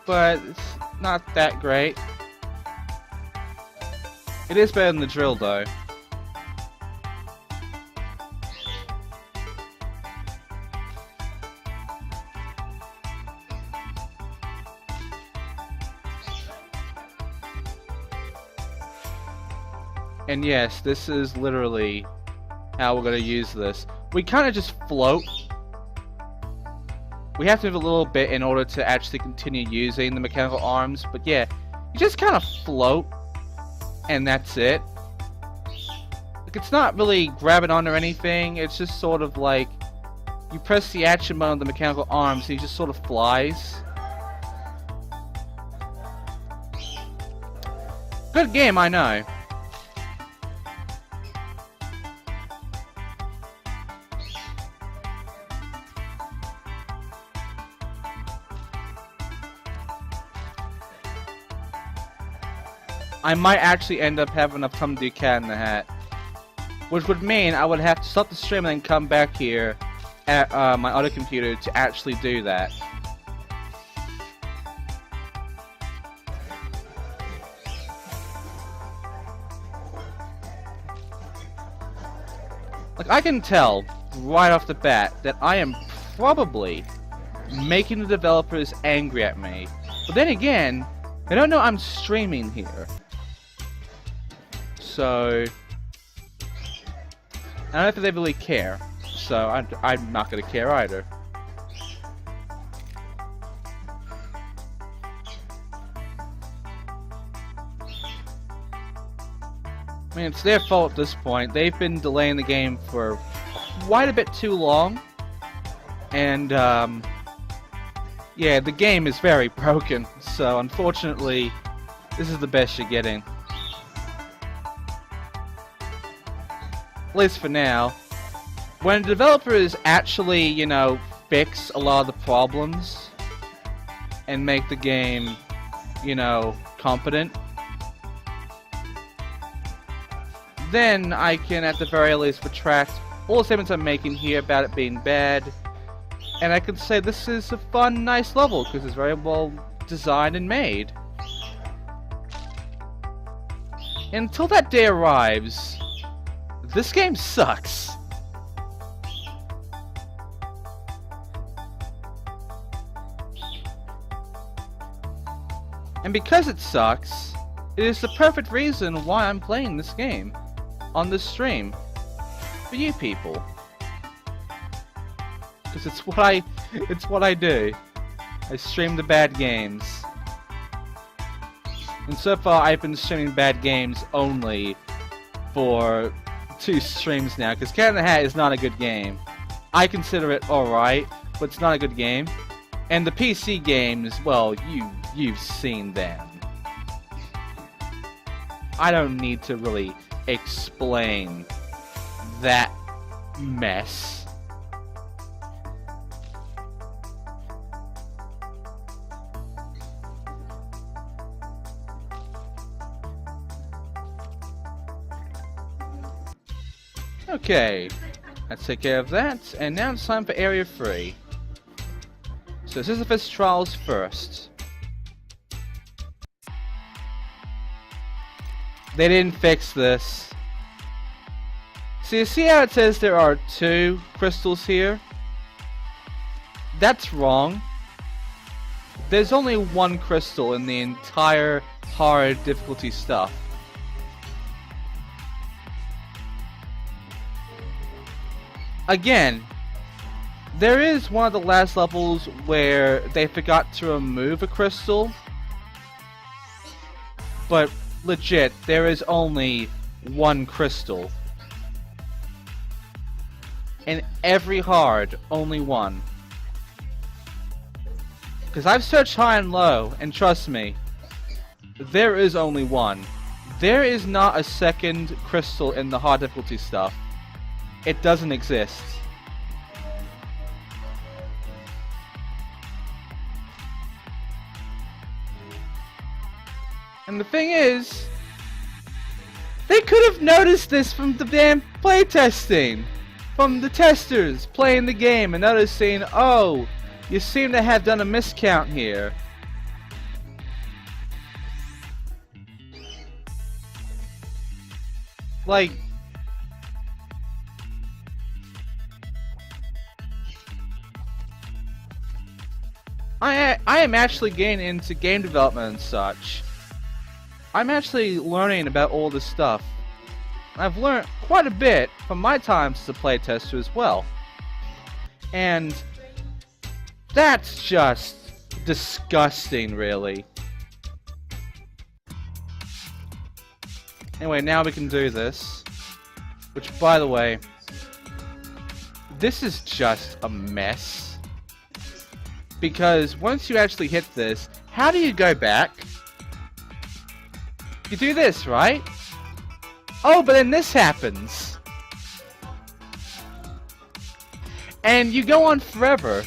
But it's not that great. It is better than the drill though. And yes, this is literally how we're going to use this. We kind of just float. We have to move a little bit in order to actually continue using the mechanical arms, but yeah, you just kind of float, and that's it. Like, it's not really grabbing on or anything, it's just sort of like, you press the action button on the mechanical arms, and he just sort of flies. Good game, I know. I might actually end up having enough time to do Cat in the Hat. Which would mean I would have to stop the stream and then come back here at my other computer to actually do that. Like, I can tell right off the bat that I am probably making the developers angry at me. But then again, they don't know I'm streaming here. So I don't know if they really care. So I'm not going to care either. I mean, it's their fault at this point. They've been delaying the game for quite a bit too long. And, yeah, the game is very broken. So, unfortunately, this is the best you're getting. At least for now. When developers actually, you know, fix a lot of the problems and make the game, you know, competent, then I can at the very least retract all the statements I'm making here about it being bad, and I can say this is a fun, nice level because it's very well designed and made. Until that day arrives, this game sucks. And because it sucks, It is the perfect reason why I'm playing this game on this stream for you people. Because it's what I do. I stream the bad games. And so far I've been streaming bad games only for 2 streams now, because Cat in the Hat is not a good game. I consider it alright, but it's not a good game. And the PC games, well, you've seen them. I don't need to really explain that mess. Okay, let's take care of that, and now it's time for Area 3. So Sisyphus Trials first. They didn't fix this. So you see how it says there are 2 crystals here? That's wrong. There's only 1 crystal in the entire hard difficulty stuff. Again, there is one of the last levels where they forgot to remove a crystal, but legit, there is only 1 crystal. In every hard, only 1. Because I've searched high and low, and trust me, there is only 1. There is not a second crystal in the hard difficulty stuff. It doesn't exist. And the thing is, they could have noticed this from the damn playtesting. From the testers playing the game and noticing, oh, you seem to have done a miscount here. Like, I am actually getting into game development and such. I'm actually learning about all this stuff. I've learned quite a bit from my times as a playtester as well. And that's just disgusting, really. Anyway, now we can do this. Which, by the way, this is just a mess. Because once you actually hit this, how do you go back? You do this, right? Oh, but then this happens. And you go on forever.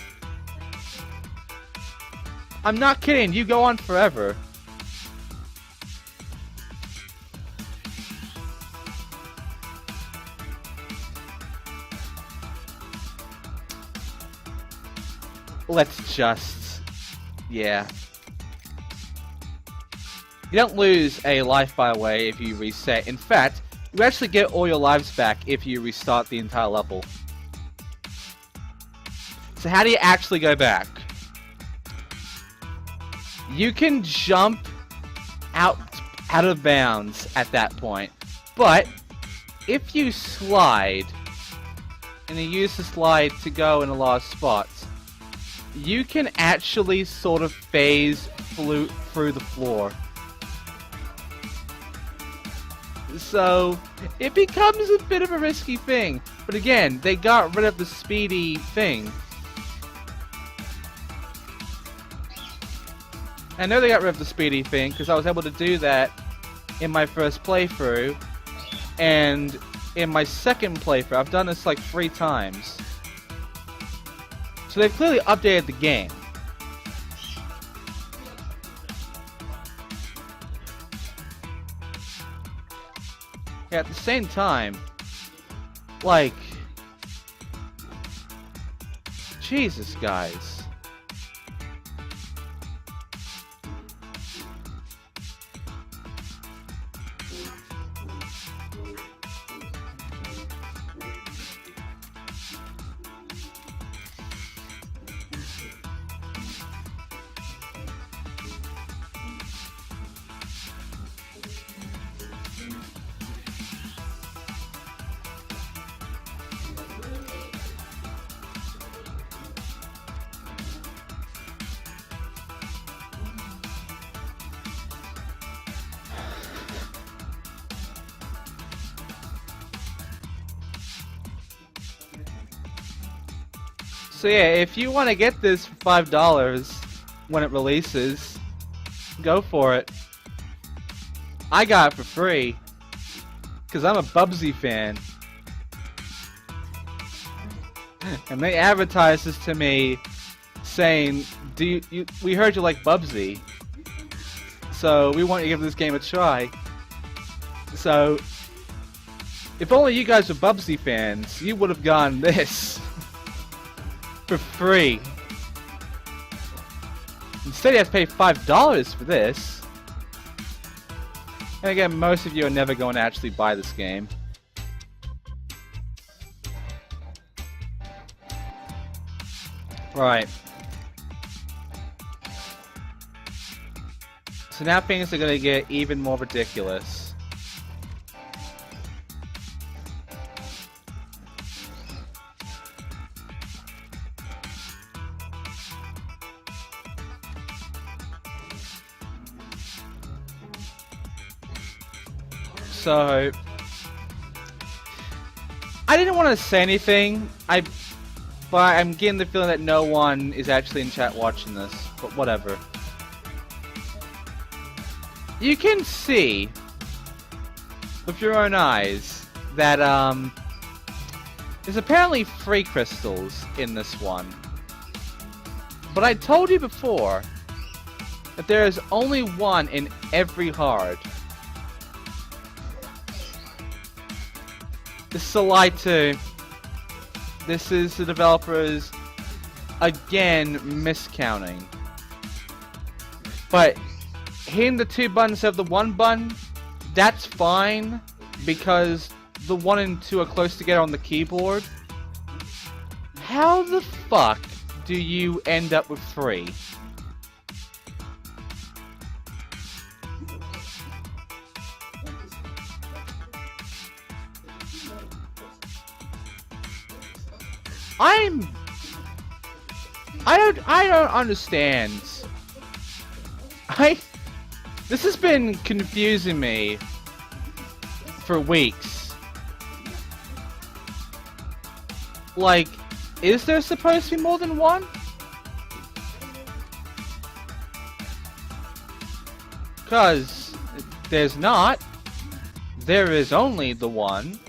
I'm not kidding, you go on forever. Let's just... yeah. You don't lose a life, by the way, if you reset. In fact, you actually get all your lives back if you restart the entire level. So how do you actually go back? You can jump out of bounds at that point. But if you slide, and you use the slide to go in a lot of spots, you can actually sort of phase through the floor. So, it becomes a bit of a risky thing. But again, they got rid of the speedy thing. I know they got rid of the speedy thing because I was able to do that in my first playthrough. And in my second playthrough, I've done this like 3 times. So they've clearly updated the game. Yeah, at the same time, like, Jesus, guys. So yeah, if you want to get this for $5 when it releases, go for it. I got it for free because I'm a Bubsy fan, and they advertised this to me, saying, we heard you like Bubsy, so we want you to give this game a try. So, if only you guys were Bubsy fans, you would have gotten this for free. Instead, you have to pay $5 for this. And again, most of you are never going to actually buy this game. Right. So now things are going to get even more ridiculous. So, I didn't want to say anything, but I'm getting the feeling that no one is actually in chat watching this, but whatever. You can see, with your own eyes, that, there's apparently 3 crystals in this one. But I told you before that there is only 1 in every heart. This is a lie too. This is the developers, again, miscounting. But hitting the 2 buttons instead of the 1 button, that's fine, because the 1 and 2 are close together on the keyboard. How the fuck do you end up with 3? I don't understand. This has been confusing me for weeks. Like, is there supposed to be more than 1? Cause there's not. There is only the 1.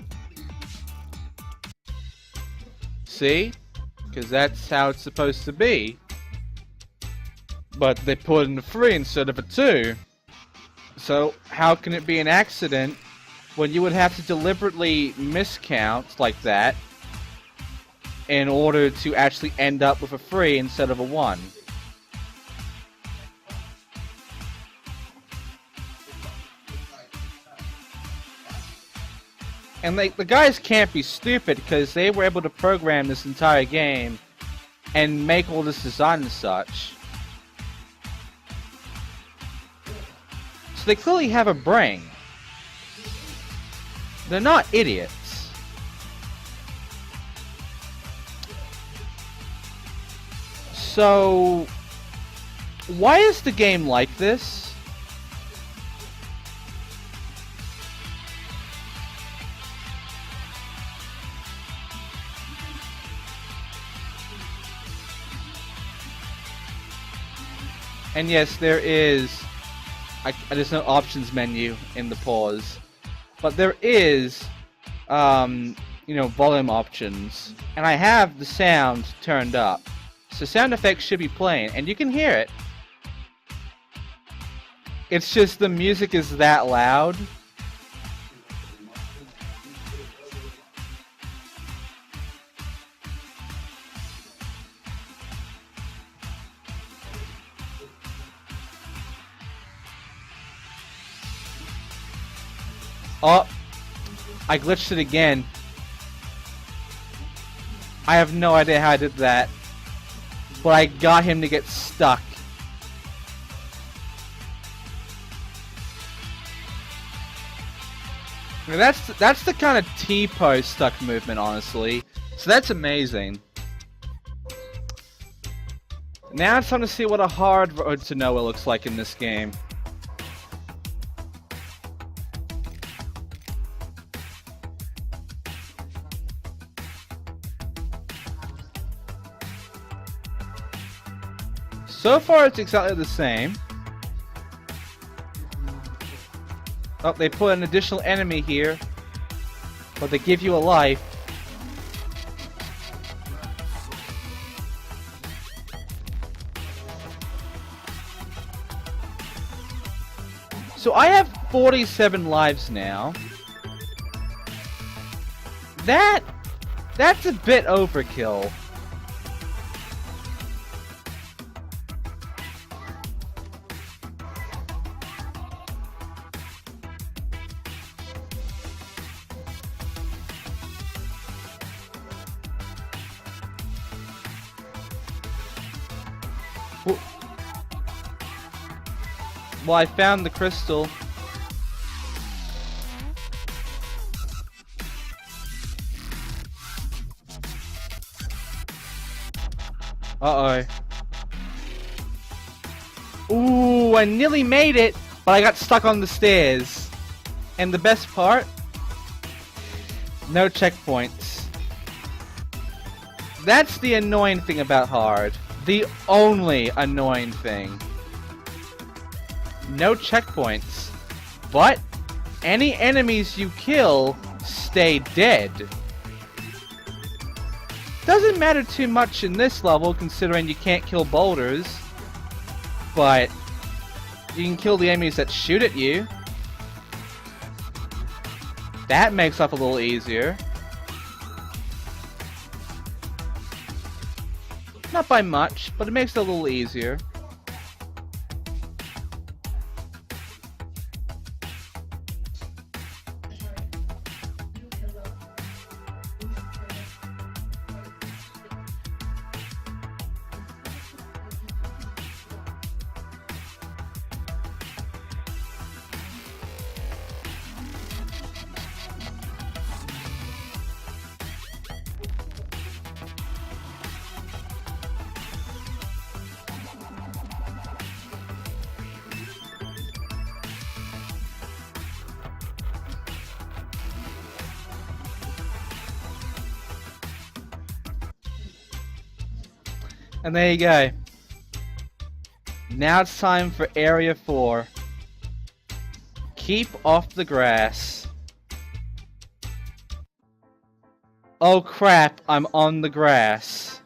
See? Because that's how it's supposed to be. But they put in a 3 instead of a 2. So how can it be an accident when you would have to deliberately miscount like that in order to actually end up with a 3 instead of a 1? And the guys can't be stupid, because they were able to program this entire game and make all this design and such. So they clearly have a brain. They're not idiots. So, why is the game like this? And yes, there is, there's no options menu in the pause, but there is, you know, volume options, and I have the sound turned up, so sound effects should be playing, and you can hear it. It's just the music is that loud. Oh, I glitched it again. I have no idea how I did that, but I got him to get stuck. I mean, that's the kind of T-pose stuck movement, honestly. So that's amazing. Now it's time to see what a hard road to nowhere looks like in this game. So far, it's exactly the same. Oh, they put an additional enemy here, but they give you a life. So I have 47 lives now. That's a bit overkill. Well, I found the crystal. Uh-oh. Ooh, I nearly made it, but I got stuck on the stairs. And the best part? No checkpoints. That's the annoying thing about hard. The only annoying thing. No checkpoints. But any enemies you kill stay dead. Doesn't matter too much in this level considering you can't kill boulders. But you can kill the enemies that shoot at you. That makes life a little easier. Not by much, but it makes it a little easier. And there you go. Now it's time for Area 4. Keep off the grass. Oh crap, I'm on the grass.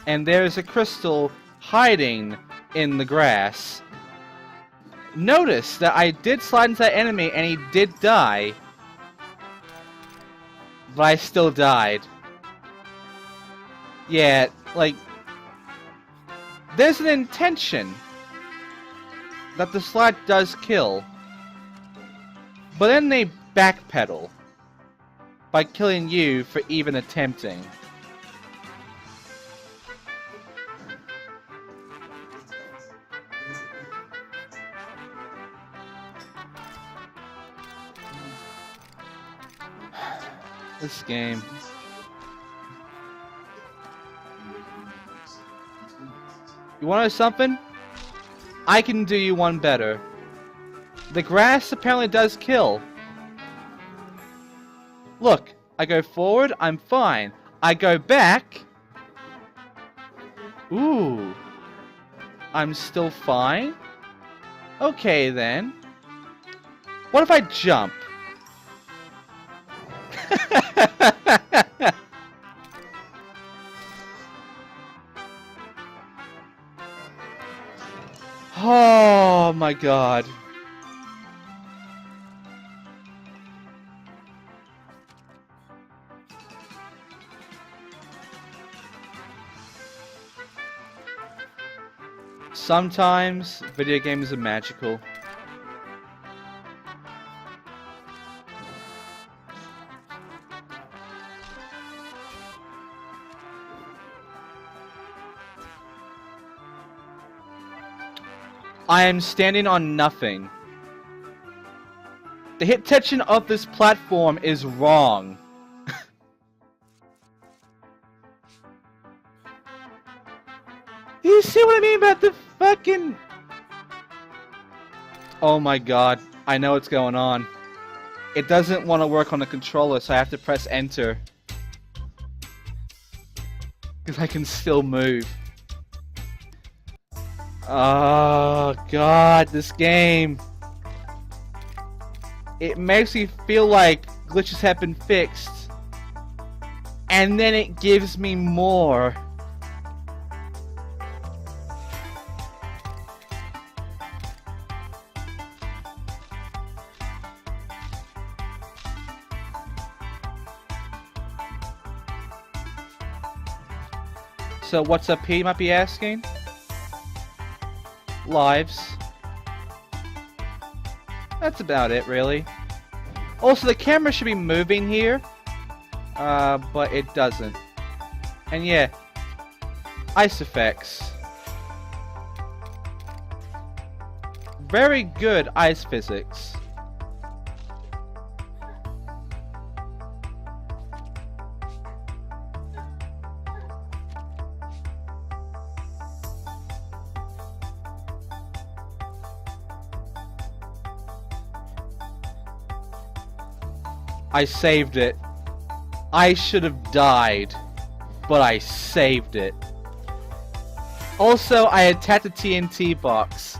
And there's a crystal hiding in the grass. Notice that I did slide into that enemy and he did die. But I still died. Yeah, like, there's an intention that the slide does kill, but then they backpedal by killing you for even attempting. This game. You wanna know something? I can do you one better. The grass apparently does kill. Look, I go forward, I'm fine. I go back. Ooh. I'm still fine? Okay then. What if I jump? Oh my god. Sometimes video games are magical. I am standing on nothing. The hit tension of this platform is wrong. You see what I mean about the fucking... Oh my god, I know what's going on. It doesn't want to work on the controller, so I have to press enter. Because I can still move. Oh god, this game. It makes me feel like glitches have been fixed. And then it gives me more. So what's up here, you might be asking? Lives. That's about it, really. Also, the camera should be moving here, but it doesn't. And yeah, ice effects. Very good ice physics. I saved it. I should have died, but I saved it. Also, I attacked the TNT box,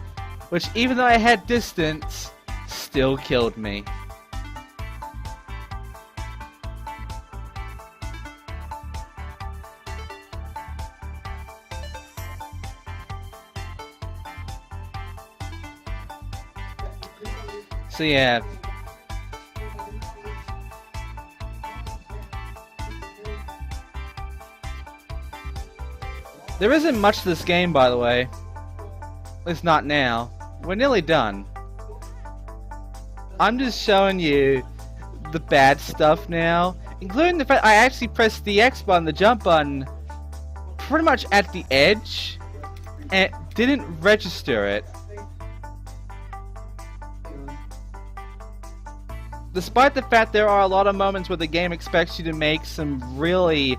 which even though I had distance, still killed me. So yeah. There isn't much to this game, by the way. At least not now. We're nearly done. I'm just showing you the bad stuff now, including the fact I actually pressed the X button, the jump button, pretty much at the edge, and it didn't register it. Despite the fact there are a lot of moments where the game expects you to make some really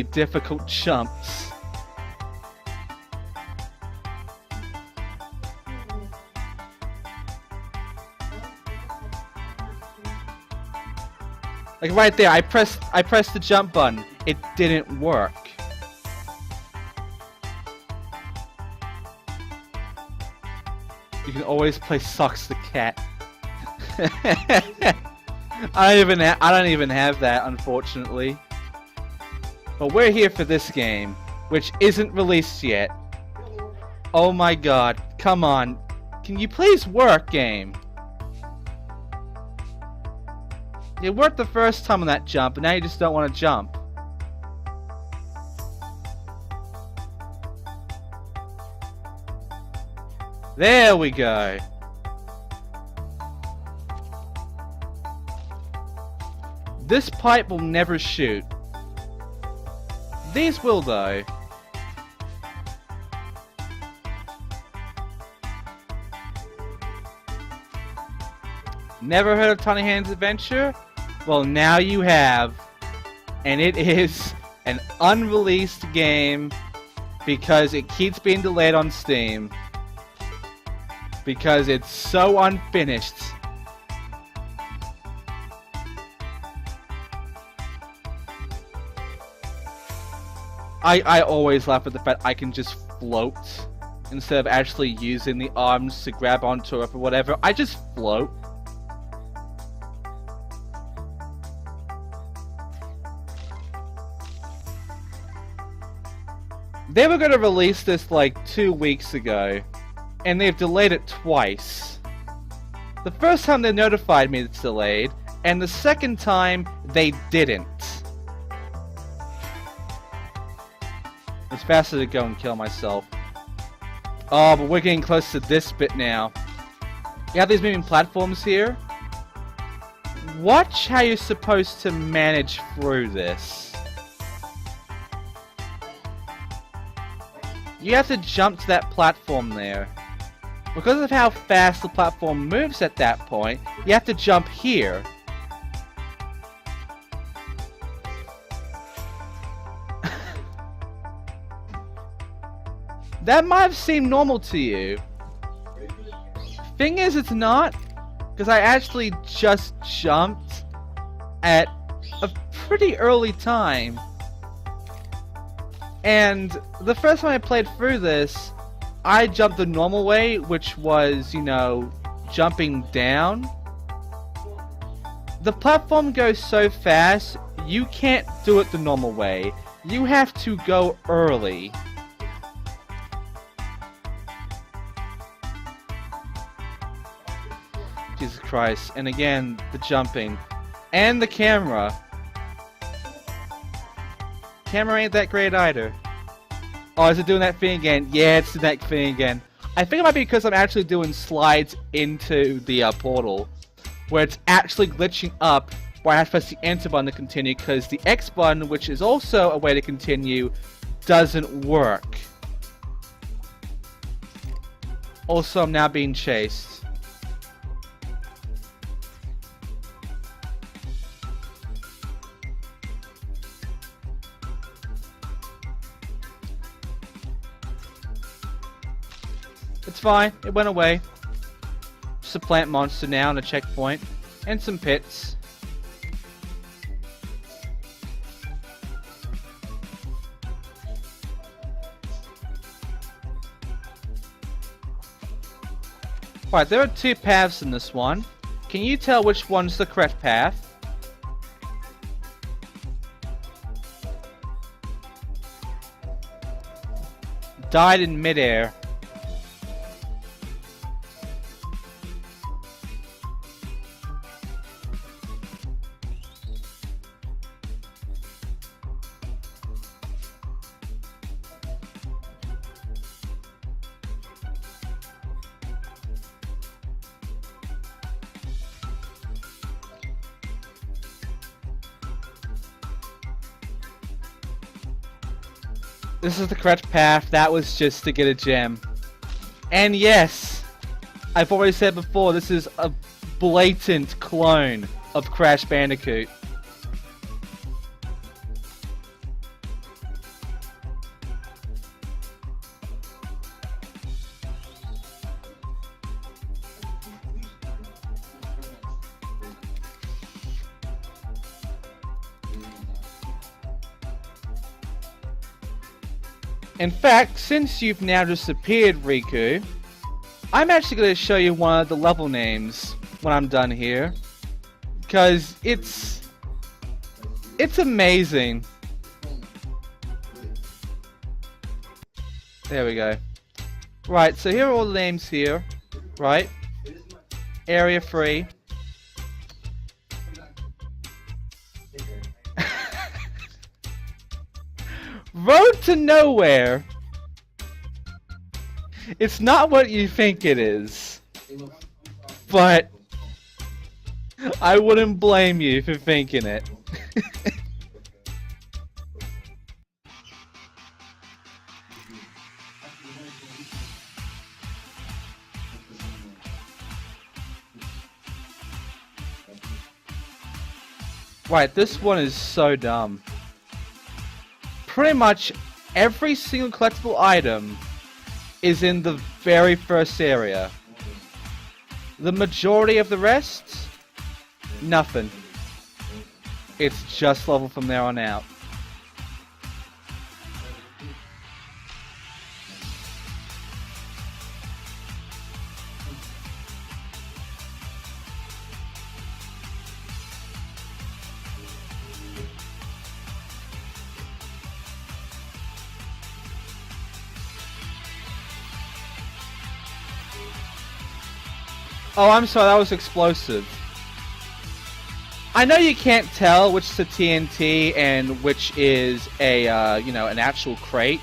difficult jumps. Like right there, I pressed the jump button. It didn't work. You can always play Socks the Cat. I don't even have that, unfortunately. But we're here for this game, which isn't released yet. Oh my god, come on. Can you please work, game? It worked the first time on that jump, and now you just don't want to jump. There we go. This pipe will never shoot. These will, though. Never heard of Tiny Hands Adventure? Well, now you have. And it is an unreleased game because it keeps being delayed on Steam. Because it's so unfinished. I always laugh at the fact I can just float instead of actually using the arms to grab onto it or whatever. I just float. They were going to release this like 2 weeks ago, and they've delayed it twice. The first time they notified me it's delayed, and the second time they didn't. It's faster to go and kill myself. Oh, but we're getting close to this bit now. You have these moving platforms here. Watch how you're supposed to manage through this. You have to jump to that platform there. Because of how fast the platform moves at that point, you have to jump here. That might have seemed normal to you. Thing is, it's not. Because I actually just jumped at a pretty early time. And the first time I played through this, I jumped the normal way, which was, you know, jumping down, the platform goes so fast, you can't do it the normal way. You have to go early. Jesus Christ. And again, the jumping. And the camera. Camera ain't that great either. Oh, is it doing that thing again? Yeah, it's doing that thing again. I think it might be because I'm actually doing slides into the portal, where it's actually glitching up, where I have to press the enter button to continue, because the X button, which is also a way to continue, doesn't work. Also, I'm now being chased. It's fine, it went away. Just a plant monster now and a checkpoint. And some pits. Alright, there are two paths in this one. Can you tell which one's the correct path? Died in midair. This is the correct path. That was just to get a gem. And yes, I've already said before, this is a blatant clone of Crash Bandicoot. In fact, since you've now disappeared, Riku, I'm actually going to show you one of the level names when I'm done here. Because it's amazing. There we go. Right, so here are all the names here. Right? Area 3. Road to Nowhere. It's not what you think it is. But I wouldn't blame you for thinking it. Right, this one is so dumb. Pretty much every single collectible item is in the very first area. The majority of the rest, nothing. It's just level from there on out. Oh, I'm sorry, that was explosive. I know you can't tell which is a TNT and which is a, you know, an actual crate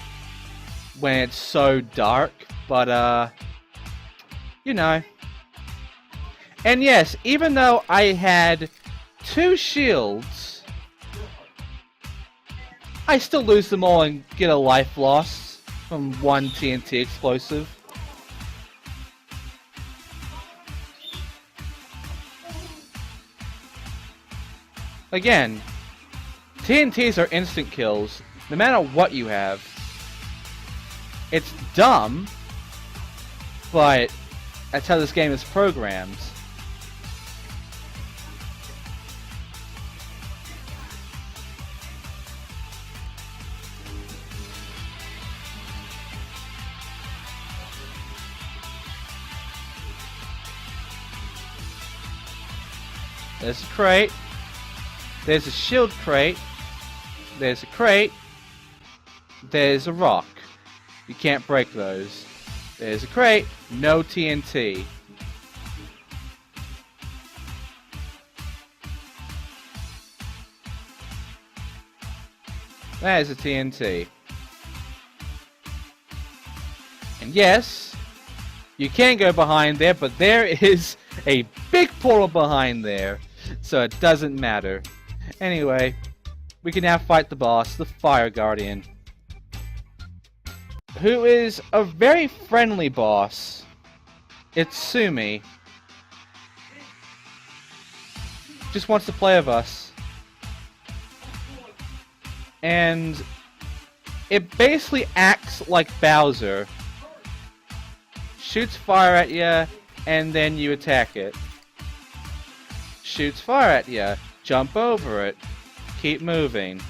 when it's so dark, but, you know. And yes, even though I had 2 shields, I still lose them all and get a life loss from 1 TNT explosive. Again, TNTs are instant kills, no matter what you have. It's dumb, but that's how this game is programmed. There's a crate. There's a shield crate. There's a crate. There's a rock. You can't break those. There's a crate. No TNT. That is a TNT. And yes, you can go behind there, but there is a big portal behind there. So it doesn't matter. Anyway, we can now fight the boss, the Fire Guardian. Who is a very friendly boss. It's Sumi. Just wants to play with us. And it basically acts like Bowser. Shoots fire at you, and then you attack it. Shoots fire at you, jump over it, keep moving.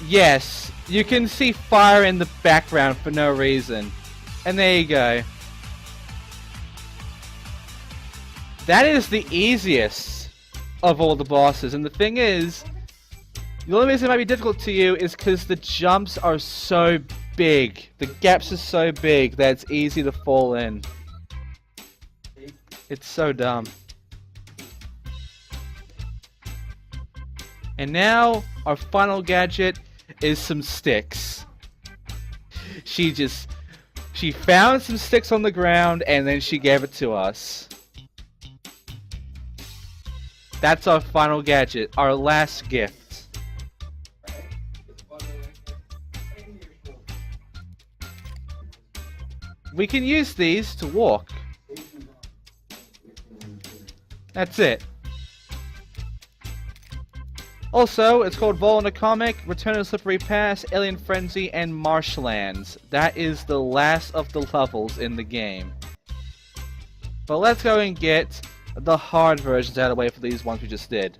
Yes, you can see fire in the background for no reason. And there you go. That is the easiest of all the bosses. And the thing is, the only reason it might be difficult to you is because the jumps are so big. The gaps are so big that it's easy to fall in. It's so dumb. And now, our final gadget is some sticks. She found some sticks on the ground and then she gave it to us. That's our final gadget, our last gift. We can use these to walk. That's it. Also, it's called Vol in a Comic, Return of the Slippery Pass, Alien Frenzy, and Marshlands. That is the last of the levels in the game. But let's go and get the hard versions out of the way for these ones we just did.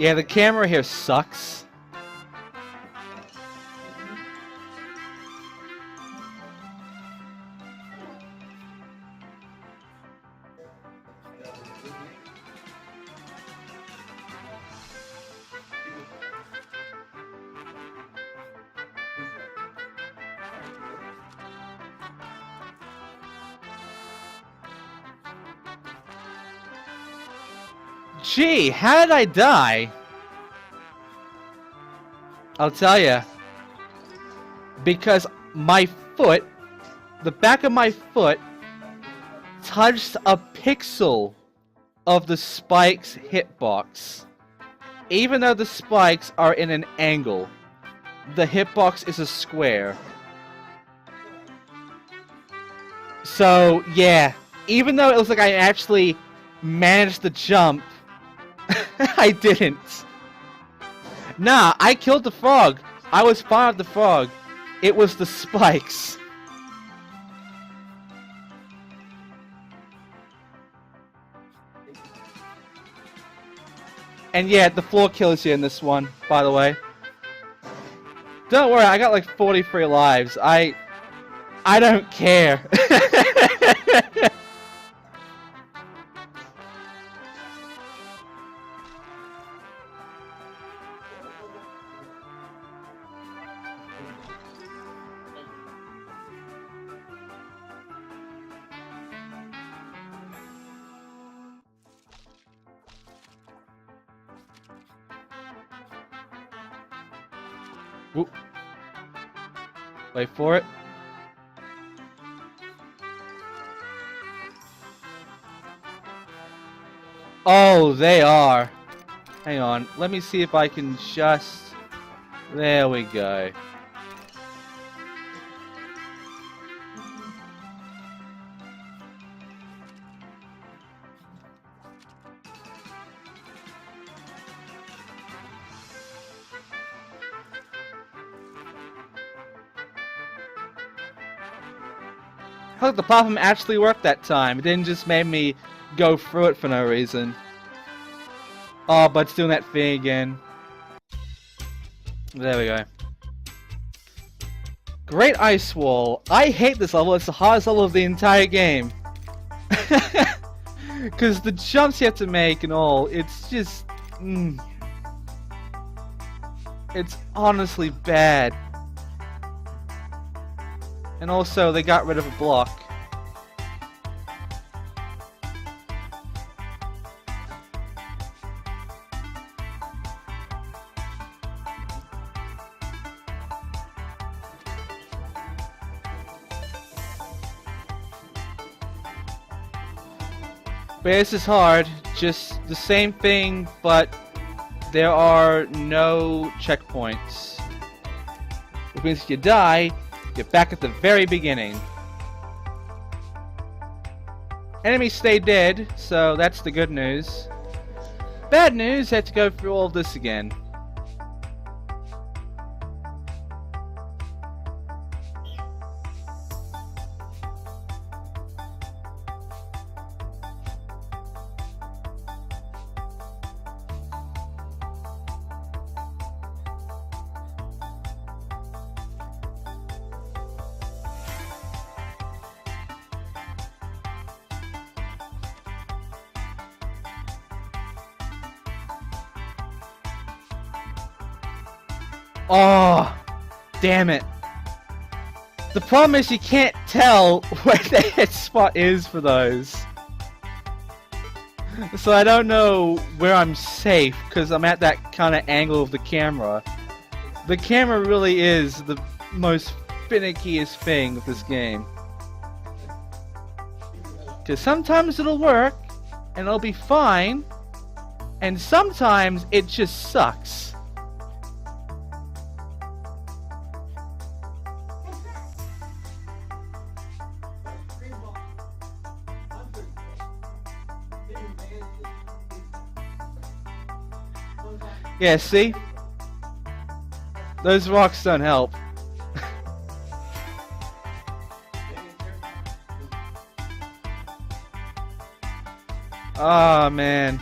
Yeah, the camera here sucks. Gee, how did I die? I'll tell ya. Because my foot, the back of my foot, touched a pixel of the spike's hitbox. Even though the spikes are in an angle, the hitbox is a square. So, yeah. Even though it looks like I actually managed to jump, I didn't. Nah, I killed the frog. I was fine with the frog. It was the spikes. And yeah, the floor kills you in this one, by the way. Don't worry, I got like 43 lives. I don't care. Whoop. Wait for it. Oh, they are. Hang on. Let me see if I can just... There we go. Look, the platform actually worked that time. It didn't just make me go through it for no reason. Oh, but it's doing that thing again. There we go. Great Ice Wall. I hate this level. It's the hardest level of the entire game. Because the jumps you have to make and all, it's just... It's honestly bad. And also, they got rid of a block. But this is hard, just the same thing, but there are no checkpoints. Which means if you die, you're back at the very beginning. Enemies stay dead, so that's the good news. Bad news, I had to go through all of this again. Oh, damn it. The problem is you can't tell where the hit spot is for those. So I don't know where I'm safe, because I'm at that kind of angle of the camera. The camera really is the most finickiest thing with this game. Because sometimes it'll work, and it'll be fine, and sometimes it just sucks. Yeah, see? Those rocks don't help. Ah, man.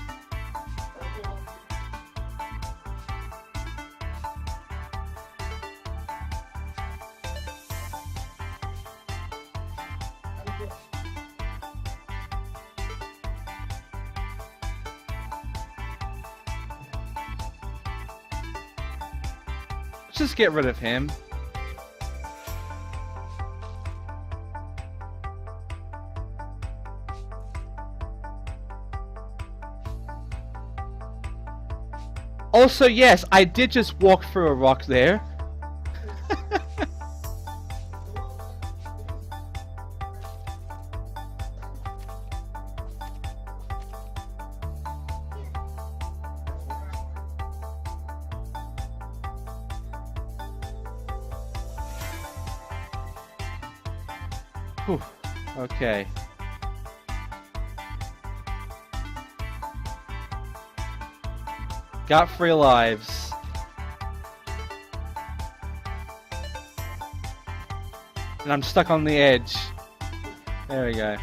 Just get rid of him. Also, yes, I did just walk through a rock there. Whew. Okay. Got 3 lives. And I'm stuck on the edge. There we go.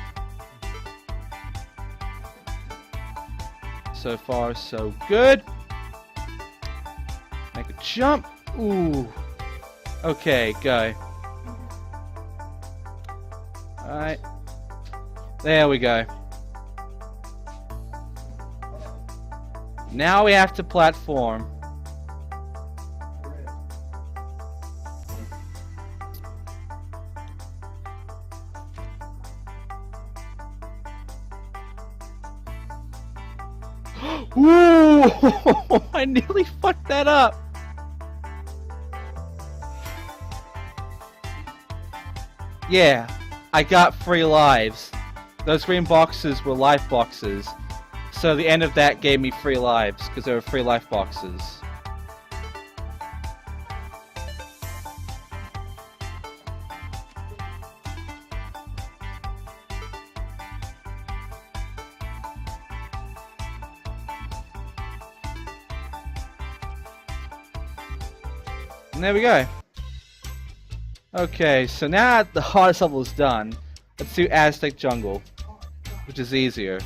So far, so good. Make a jump. Ooh. Okay, go. Alright. There we go. Now we have to platform. Ooh! I nearly fucked that up. Yeah, I got 3 lives. Those green boxes were life boxes. So the end of that gave me 3 lives, because there were 3 life boxes. And there we go. Okay, so now the hardest level is done. Let's do Aztec Jungle, which is easier.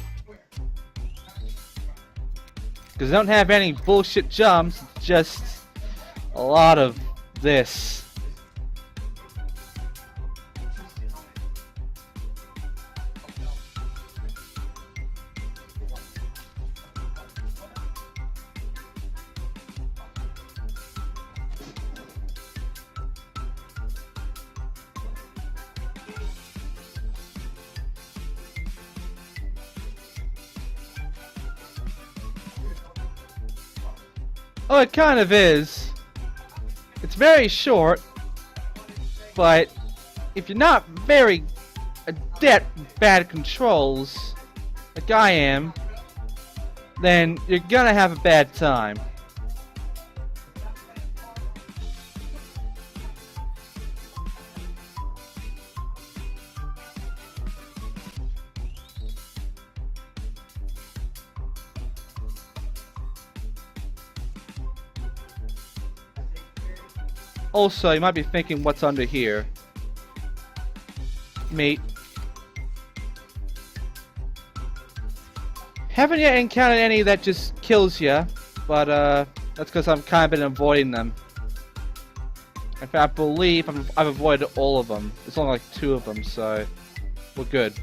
Because I don't have any bullshit jumps, it's just a lot of this. Oh, it kind of is. It's very short, but if you're not very adept with bad controls, like I am, then you're gonna have a bad time. Also, you might be thinking, what's under here? Mate. Haven't yet encountered any that just kills you, but that's because I've kind of been avoiding them. In fact, I believe I've avoided all of them. There's only like 2 of them, so we're good.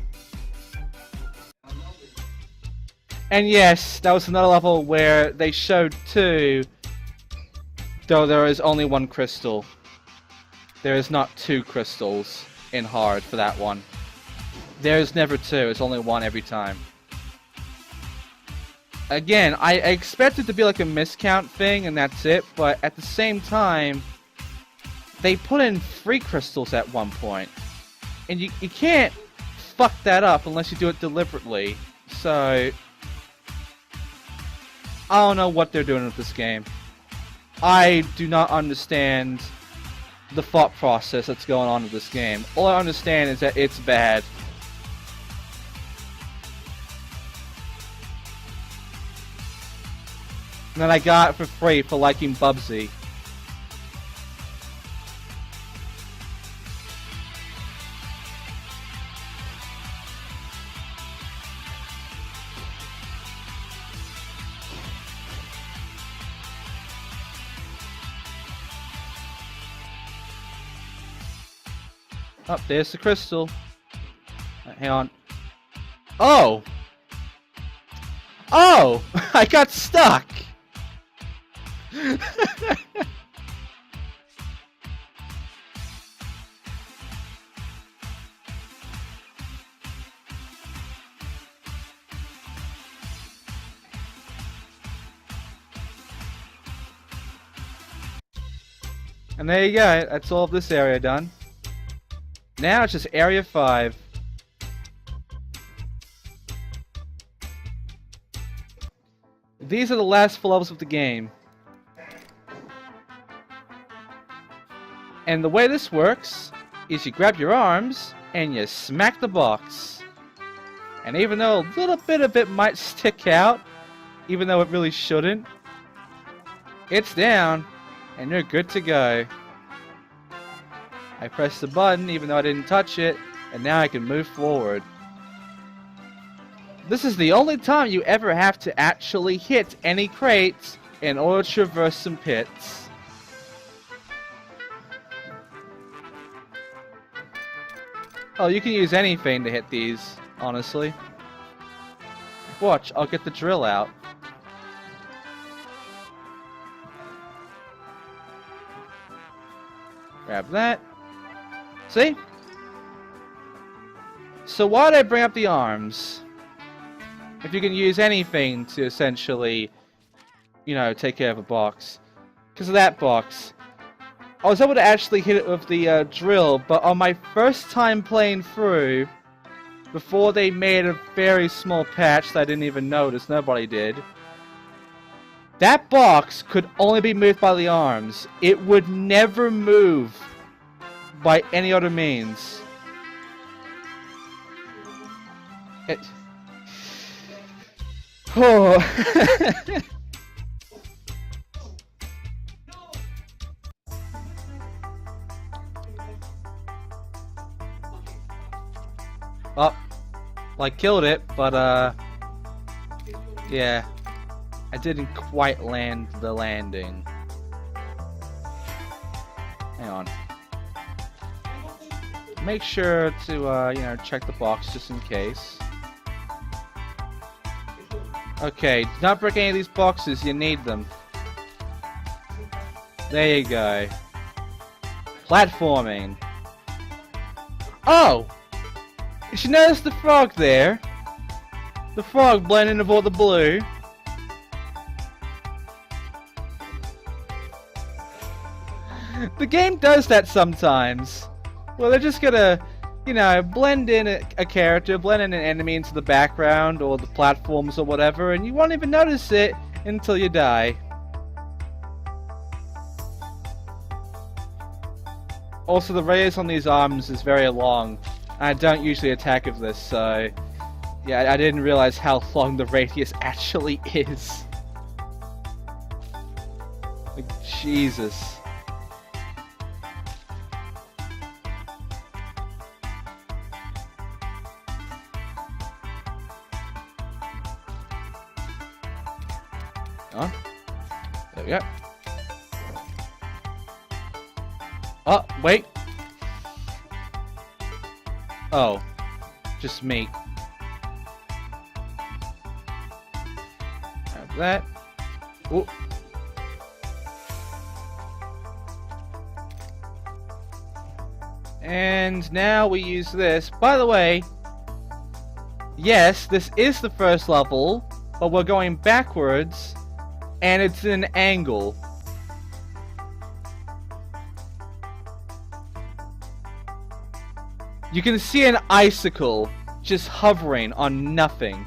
And yes, that was another level where they showed 2, though there is only 1 crystal. There is not 2 crystals in hard for that one. There is never 2, it's only 1 every time. Again, I expect it to be like a miscount thing and that's it, but at the same time, they put in 3 crystals at one point. And you can't fuck that up unless you do it deliberately. So, I don't know what they're doing with this game. I do not understand the thought process that's going on with this game. All I understand is that it's bad. And then I got it for free for liking Bubsy. Oh, there's the crystal. Hang on. Oh! Oh! I got stuck! And there you go, that's all of this area done. Now it's just Area 5. These are the last 4 levels of the game. And the way this works is you grab your arms and you smack the box. And even though a little bit of it might stick out, even though it really shouldn't, it's down and you're good to go. I pressed the button even though I didn't touch it, and now I can move forward. This is the only time you ever have to actually hit any crates in order to traverse some pits. Oh, you can use anything to hit these, honestly. Watch, I'll get the drill out. Grab that. See? So why did I bring up the arms? If you can use anything to essentially, you know, take care of a box. Because of that box. I was able to actually hit it with the drill, but on my first time playing through, before they made a very small patch that I didn't even notice, nobody did, that box could only be moved by the arms. It would never move by any other means. Oh. Like, killed it, but, yeah. I didn't quite land the landing. Hang on. Make sure to, you know, check the box just in case. Okay, do not break any of these boxes, you need them. There you go. Platforming. Oh! You should notice the frog there. The frog blending with all the blue. The game does that sometimes. Well, they're just gonna, you know, blend in a character, blend in an enemy into the background or the platforms or whatever, and you won't even notice it until you die. Also, the radius on these arms is very long. I don't usually attack with this, so yeah, I didn't realize how long the radius actually is. Like, Jesus. Oh, there we go. Oh, wait. Oh, just me. Have that. Ooh. And now we use this. By the way, yes, this is the first level, but we're going backwards, and it's an angle. You can see an icicle just hovering on nothing.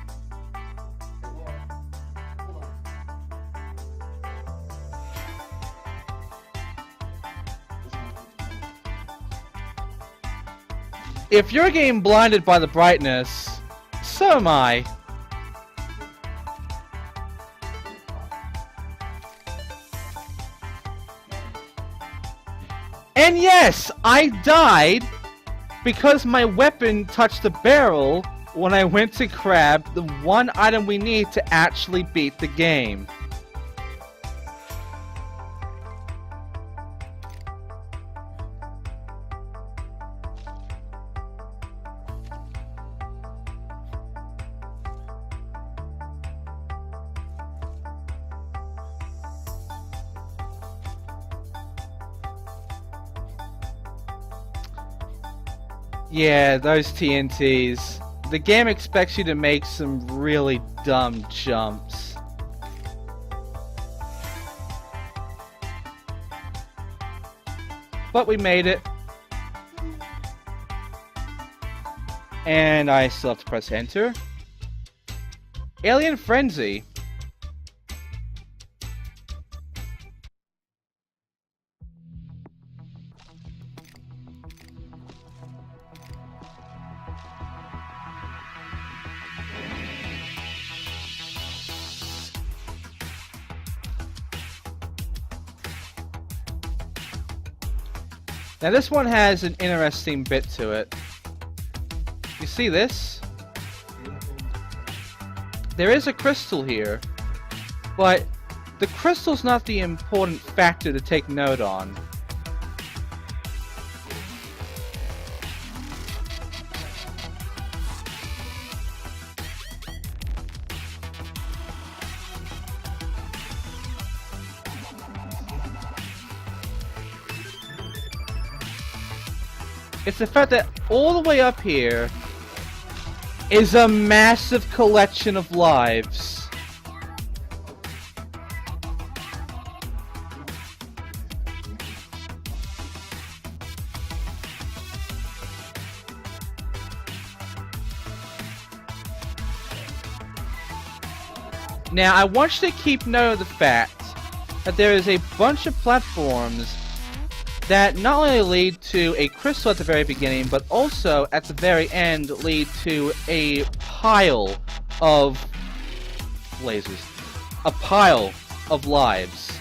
If you're getting blinded by the brightness, so am I. And yes, I died because my weapon touched the barrel when I went to grab the one item we need to actually beat the game. Yeah, those TNTs. The game expects you to make some really dumb jumps. But we made it. And I still have to press enter. Alien Frenzy. Now this one has an interesting bit to it. You see this? There is a crystal here, but the crystal's not the important factor to take note on. It's the fact that all the way up here is a massive collection of lives. Now, I want you to keep note of the fact that there is a bunch of platforms that not only lead to a crystal at the very beginning, but also at the very end lead to a pile of lasers. A pile of lives.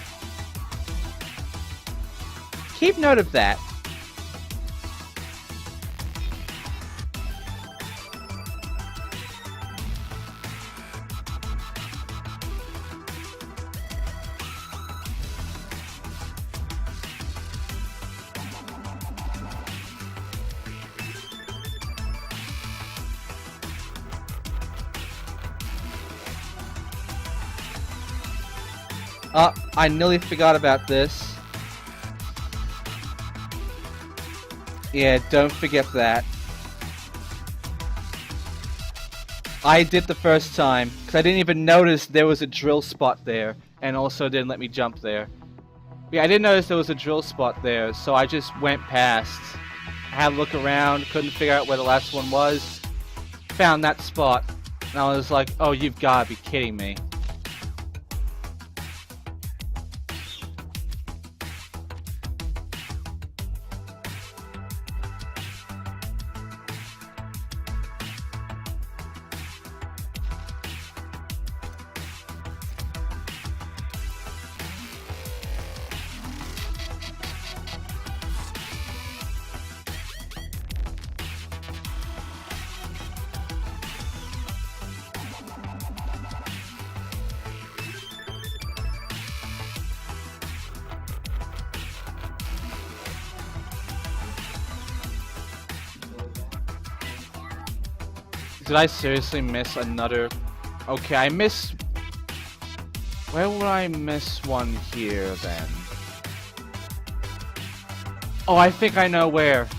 Keep note of that. I nearly forgot about this. Yeah, don't forget that. I did the first time, because I didn't even notice there was a drill spot there, and also didn't let me jump there. Yeah, I didn't notice there was a drill spot there, so I just went past. I had a look around, couldn't figure out where the last one was. Found that spot, and I was like, oh, you've gotta be kidding me. Did I seriously miss another? Okay, I missed. Where would I miss one here then? Oh, I think I know where.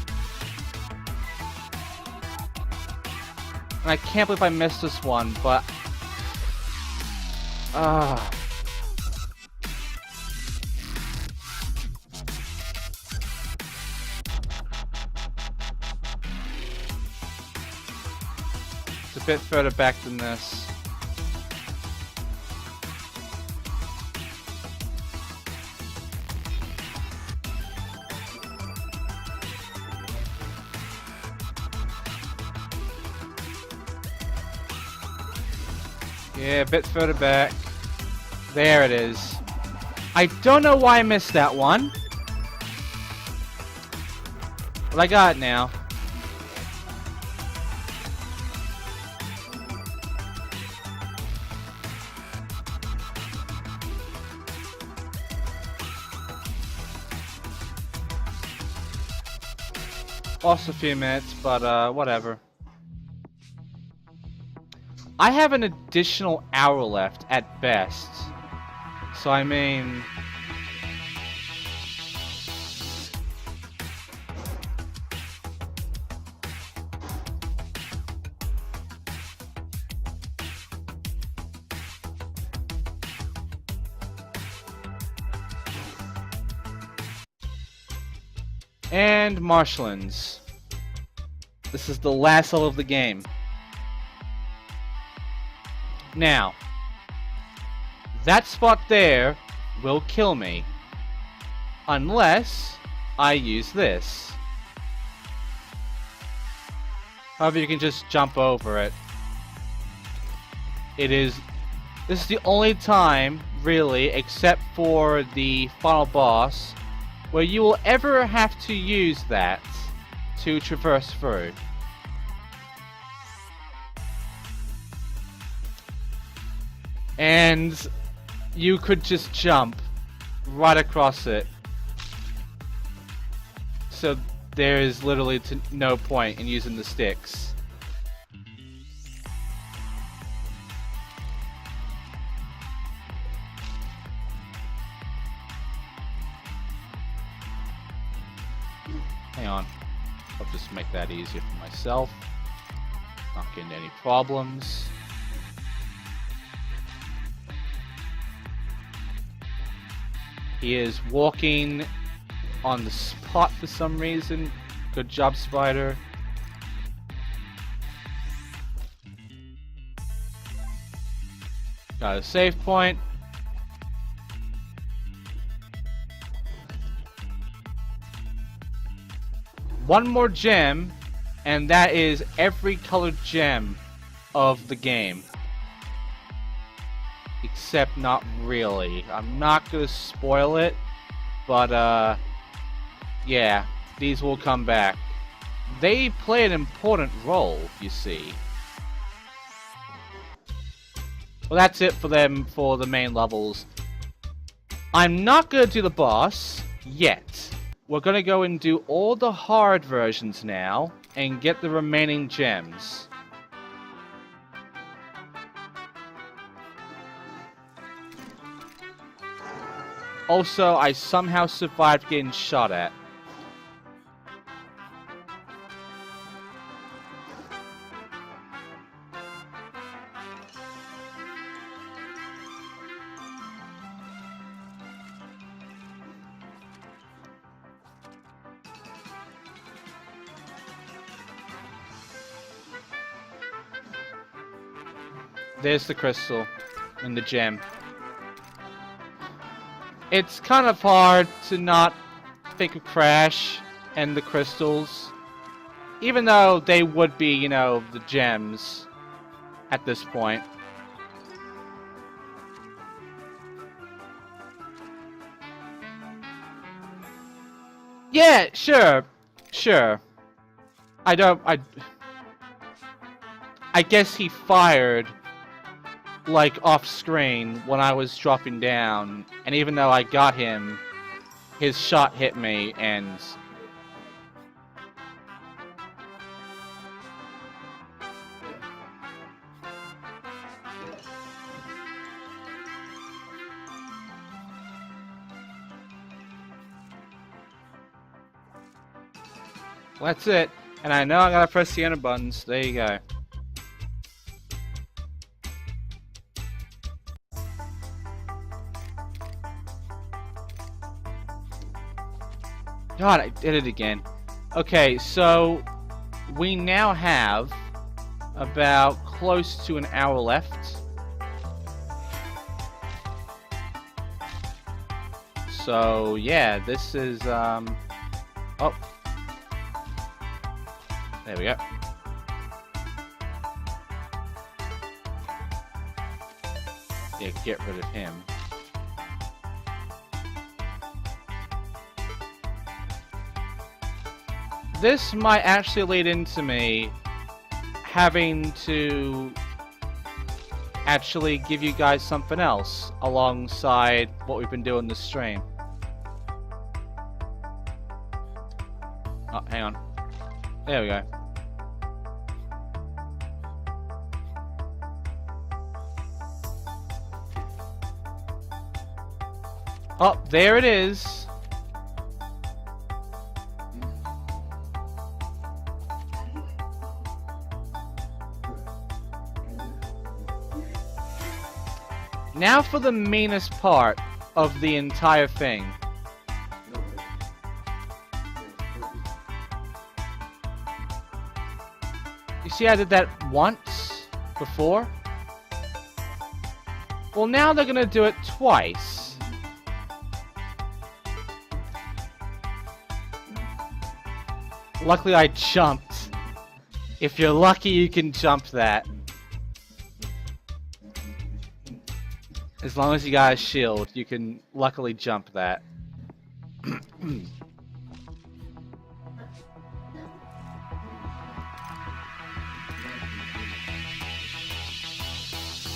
And I can't believe I missed this one, but... It's a bit further back than this. Yeah, a bit further back. There it is. I don't know why I missed that one. But I got it now. Lost a few minutes, but whatever. I have an additional hour left at best. So I mean... And marshlands. This is the last level of the game. Now, that spot there will kill me. Unless I use this. However, you can just jump over it. This is the only time, really, except for the final boss, where you will ever have to use that to traverse through. And you could just jump right across it. So there is literally no point in using the sticks. Hang on. I'll just make that easier for myself. Not getting any problems. He is walking on the spot for some reason. Good job, Spider. Got a save point. One more gem, and that is every colored gem of the game. Except not really. I'm not gonna spoil it, but yeah, these will come back. They play an important role, you see. Well, that's it for them for the main levels. I'm not gonna do the boss yet. We're gonna go and do all the hard versions now and get the remaining gems. Also, I somehow survived getting shot at. There's the crystal and the gem. It's kind of hard to not think of Crash and the crystals, even though they would be, you know, the gems at this point. Yeah, sure. I guess he fired like off screen when I was dropping down, and even though I got him, his shot hit me and well, that's it. And I know I gotta press the enter buttons. There you go. God, I did it again. Okay, so we now have about close to an hour left. So yeah, this is oh, there we go. Yeah, get rid of him. This might actually lead into me having to actually give you guys something else alongside what we've been doing this stream. Oh, hang on. There we go. Oh, there it is. Now for the meanest part of the entire thing. You see I did that once before? Well, now they're gonna do it twice. Luckily I jumped. If you're lucky you can jump that. As long as you got a shield, you can luckily jump that.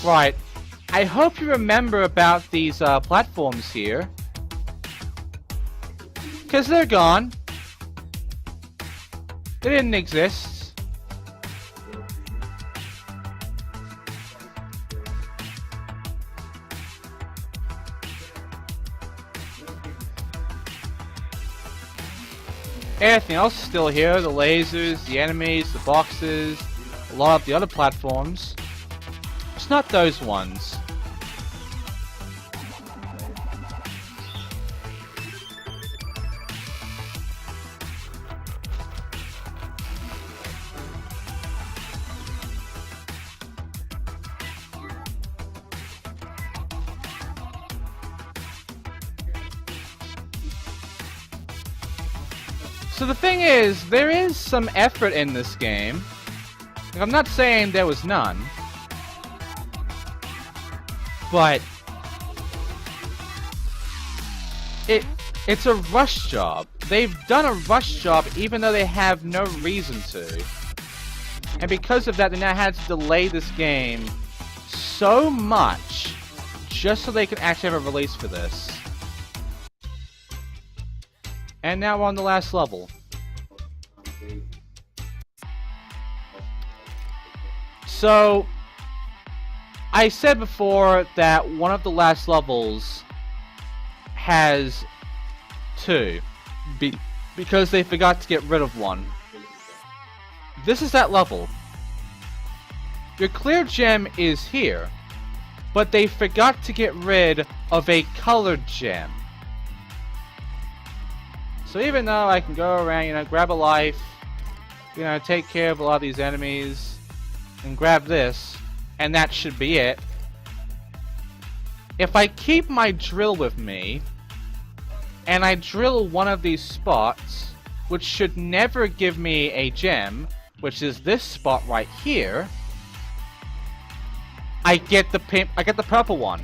Right. I hope you remember about these platforms here. Because they're gone. They didn't exist. Everything else is still here, the lasers, the enemies, the boxes, a lot of the other platforms. It's not those ones. So the thing is, there is some effort in this game. I'm not saying there was none. But it's a rush job. They've done a rush job even though they have no reason to. And because of that, they now had to delay this game so much just so they can actually have a release for this. And now we're on the last level. So, I said before that one of the last levels has 2 because they forgot to get rid of one. This is that level. Your clear gem is here, but they forgot to get rid of a colored gem. So even though I can go around, you know, grab a life, you know, take care of a lot of these enemies, and grab this, and that should be it. If I keep my drill with me, and I drill one of these spots, which should never give me a gem, which is this spot right here, I get the purple one.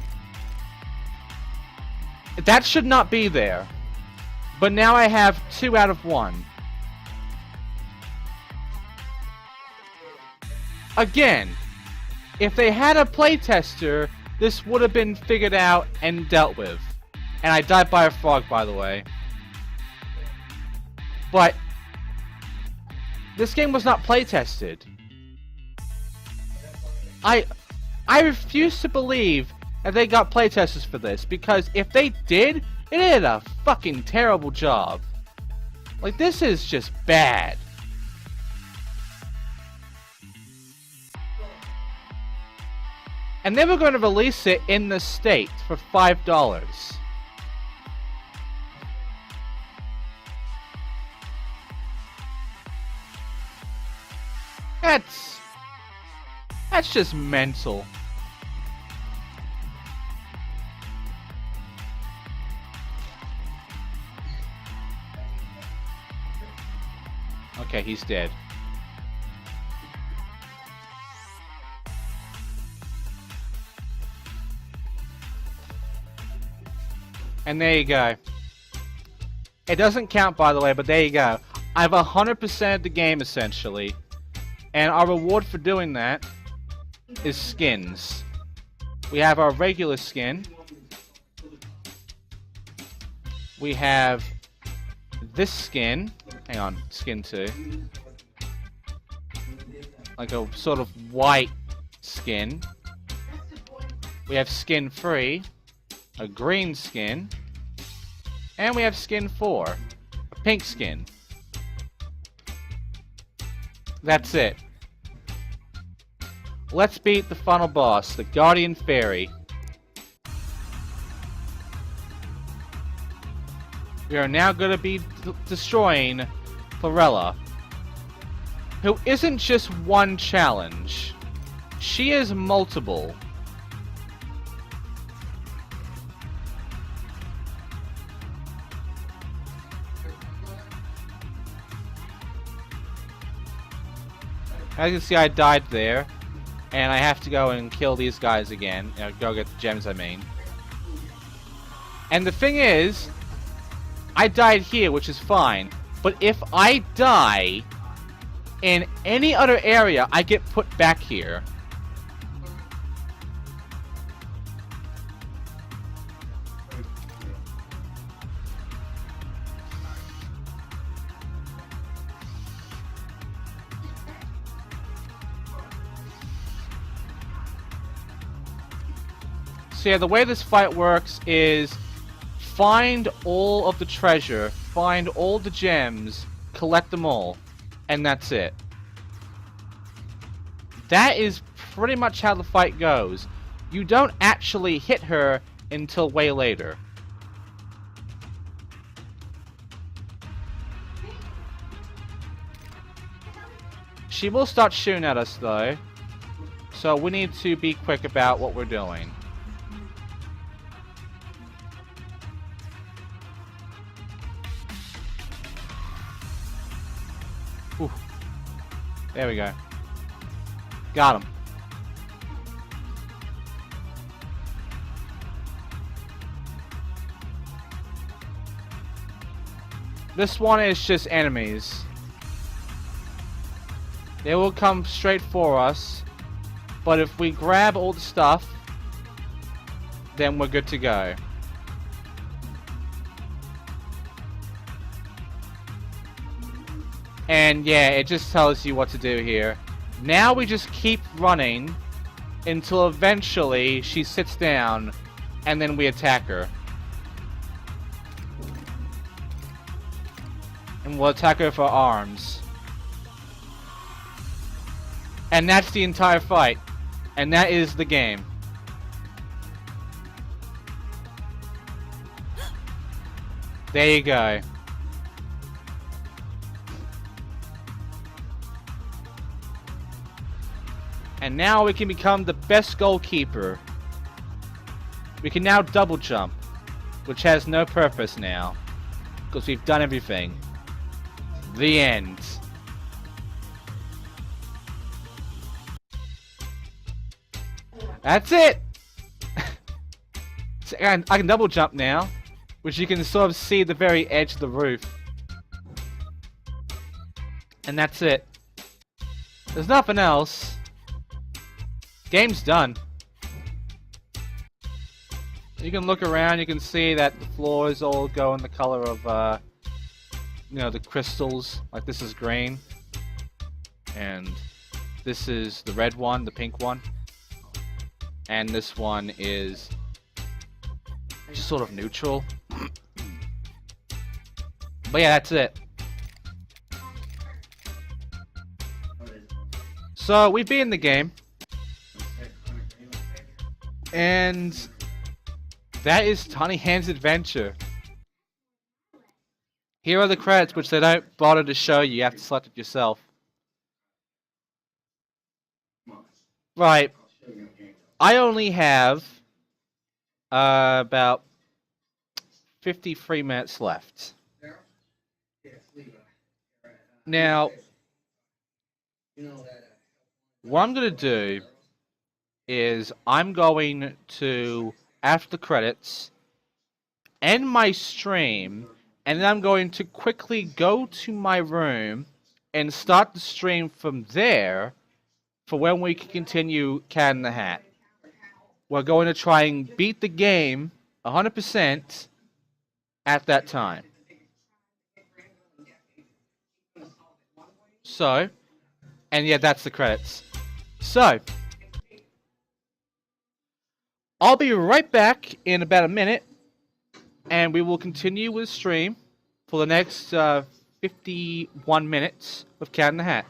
That should not be there. But now I have 2 out of 1. Again, if they had a playtester, this would have been figured out and dealt with. And I died by a frog, by the way. But this game was not playtested. I refuse to believe that they got playtesters for this, because if they did, they did a fucking terrible job. Like, this is just bad. And they were going to release it in the States for $5. That's just mental. Okay, he's dead. And there you go. It doesn't count, by the way, but there you go. I've 100%ed the game, essentially. And our reward for doing that is skins. We have our regular skin. We have this skin. Hang on, skin 2. Like a sort of white skin. We have skin 3. A green skin. And we have skin 4. A pink skin. That's it. Let's beat the final boss, the Guardian Fairy. We are now going to be destroying Florella, who isn't just one challenge. She is multiple. As you can see, I died there. And I have to go and kill these guys again. You know, go get the gems, I mean. And the thing is, I died here, which is fine. But if I die in any other area, I get put back here. So yeah, the way this fight works is find all of the treasure, find all the gems, collect them all, and that's it. That is pretty much how the fight goes. You don't actually hit her until way later. She will start shooting at us though, so we need to be quick about what we're doing. Ooh. There we go. Got him. This one is just enemies. They will come straight for us, but if we grab all the stuff, then we're good to go. And yeah, it just tells you what to do here. Now we just keep running until eventually she sits down and then we attack her. and we'll attack her with our arms. And that's the entire fight. And that is the game. There you go. And now we can become the best goalkeeper. We can now double jump, which has no purpose now, because we've done everything. The end. That's it! So, and I can double jump now, which you can sort of see the very edge of the roof. And that's it. There's nothing else. Game's done. You can look around, you can see that the floors all go in the color of, you know, the crystals. Like this is green. And this is the red one, the pink one. And this one is just sort of neutral. But yeah, that's it. So, we've been in the game. And that is Tiny Hand's Adventure. Here are the credits, which they don't bother to show you. You have to select it yourself. Right. I only have about 53 minutes left. Now, what I'm going to do is I'm going to, after the credits, end my stream, and then I'm going to quickly go to my room and start the stream from there for when we can continue Cat in the Hat. We're going to try and beat the game 100% at that time. So, and yeah, that's the credits. So, I'll be right back in about a minute, and we will continue with the stream for the next 51 minutes of Cat in the Hat.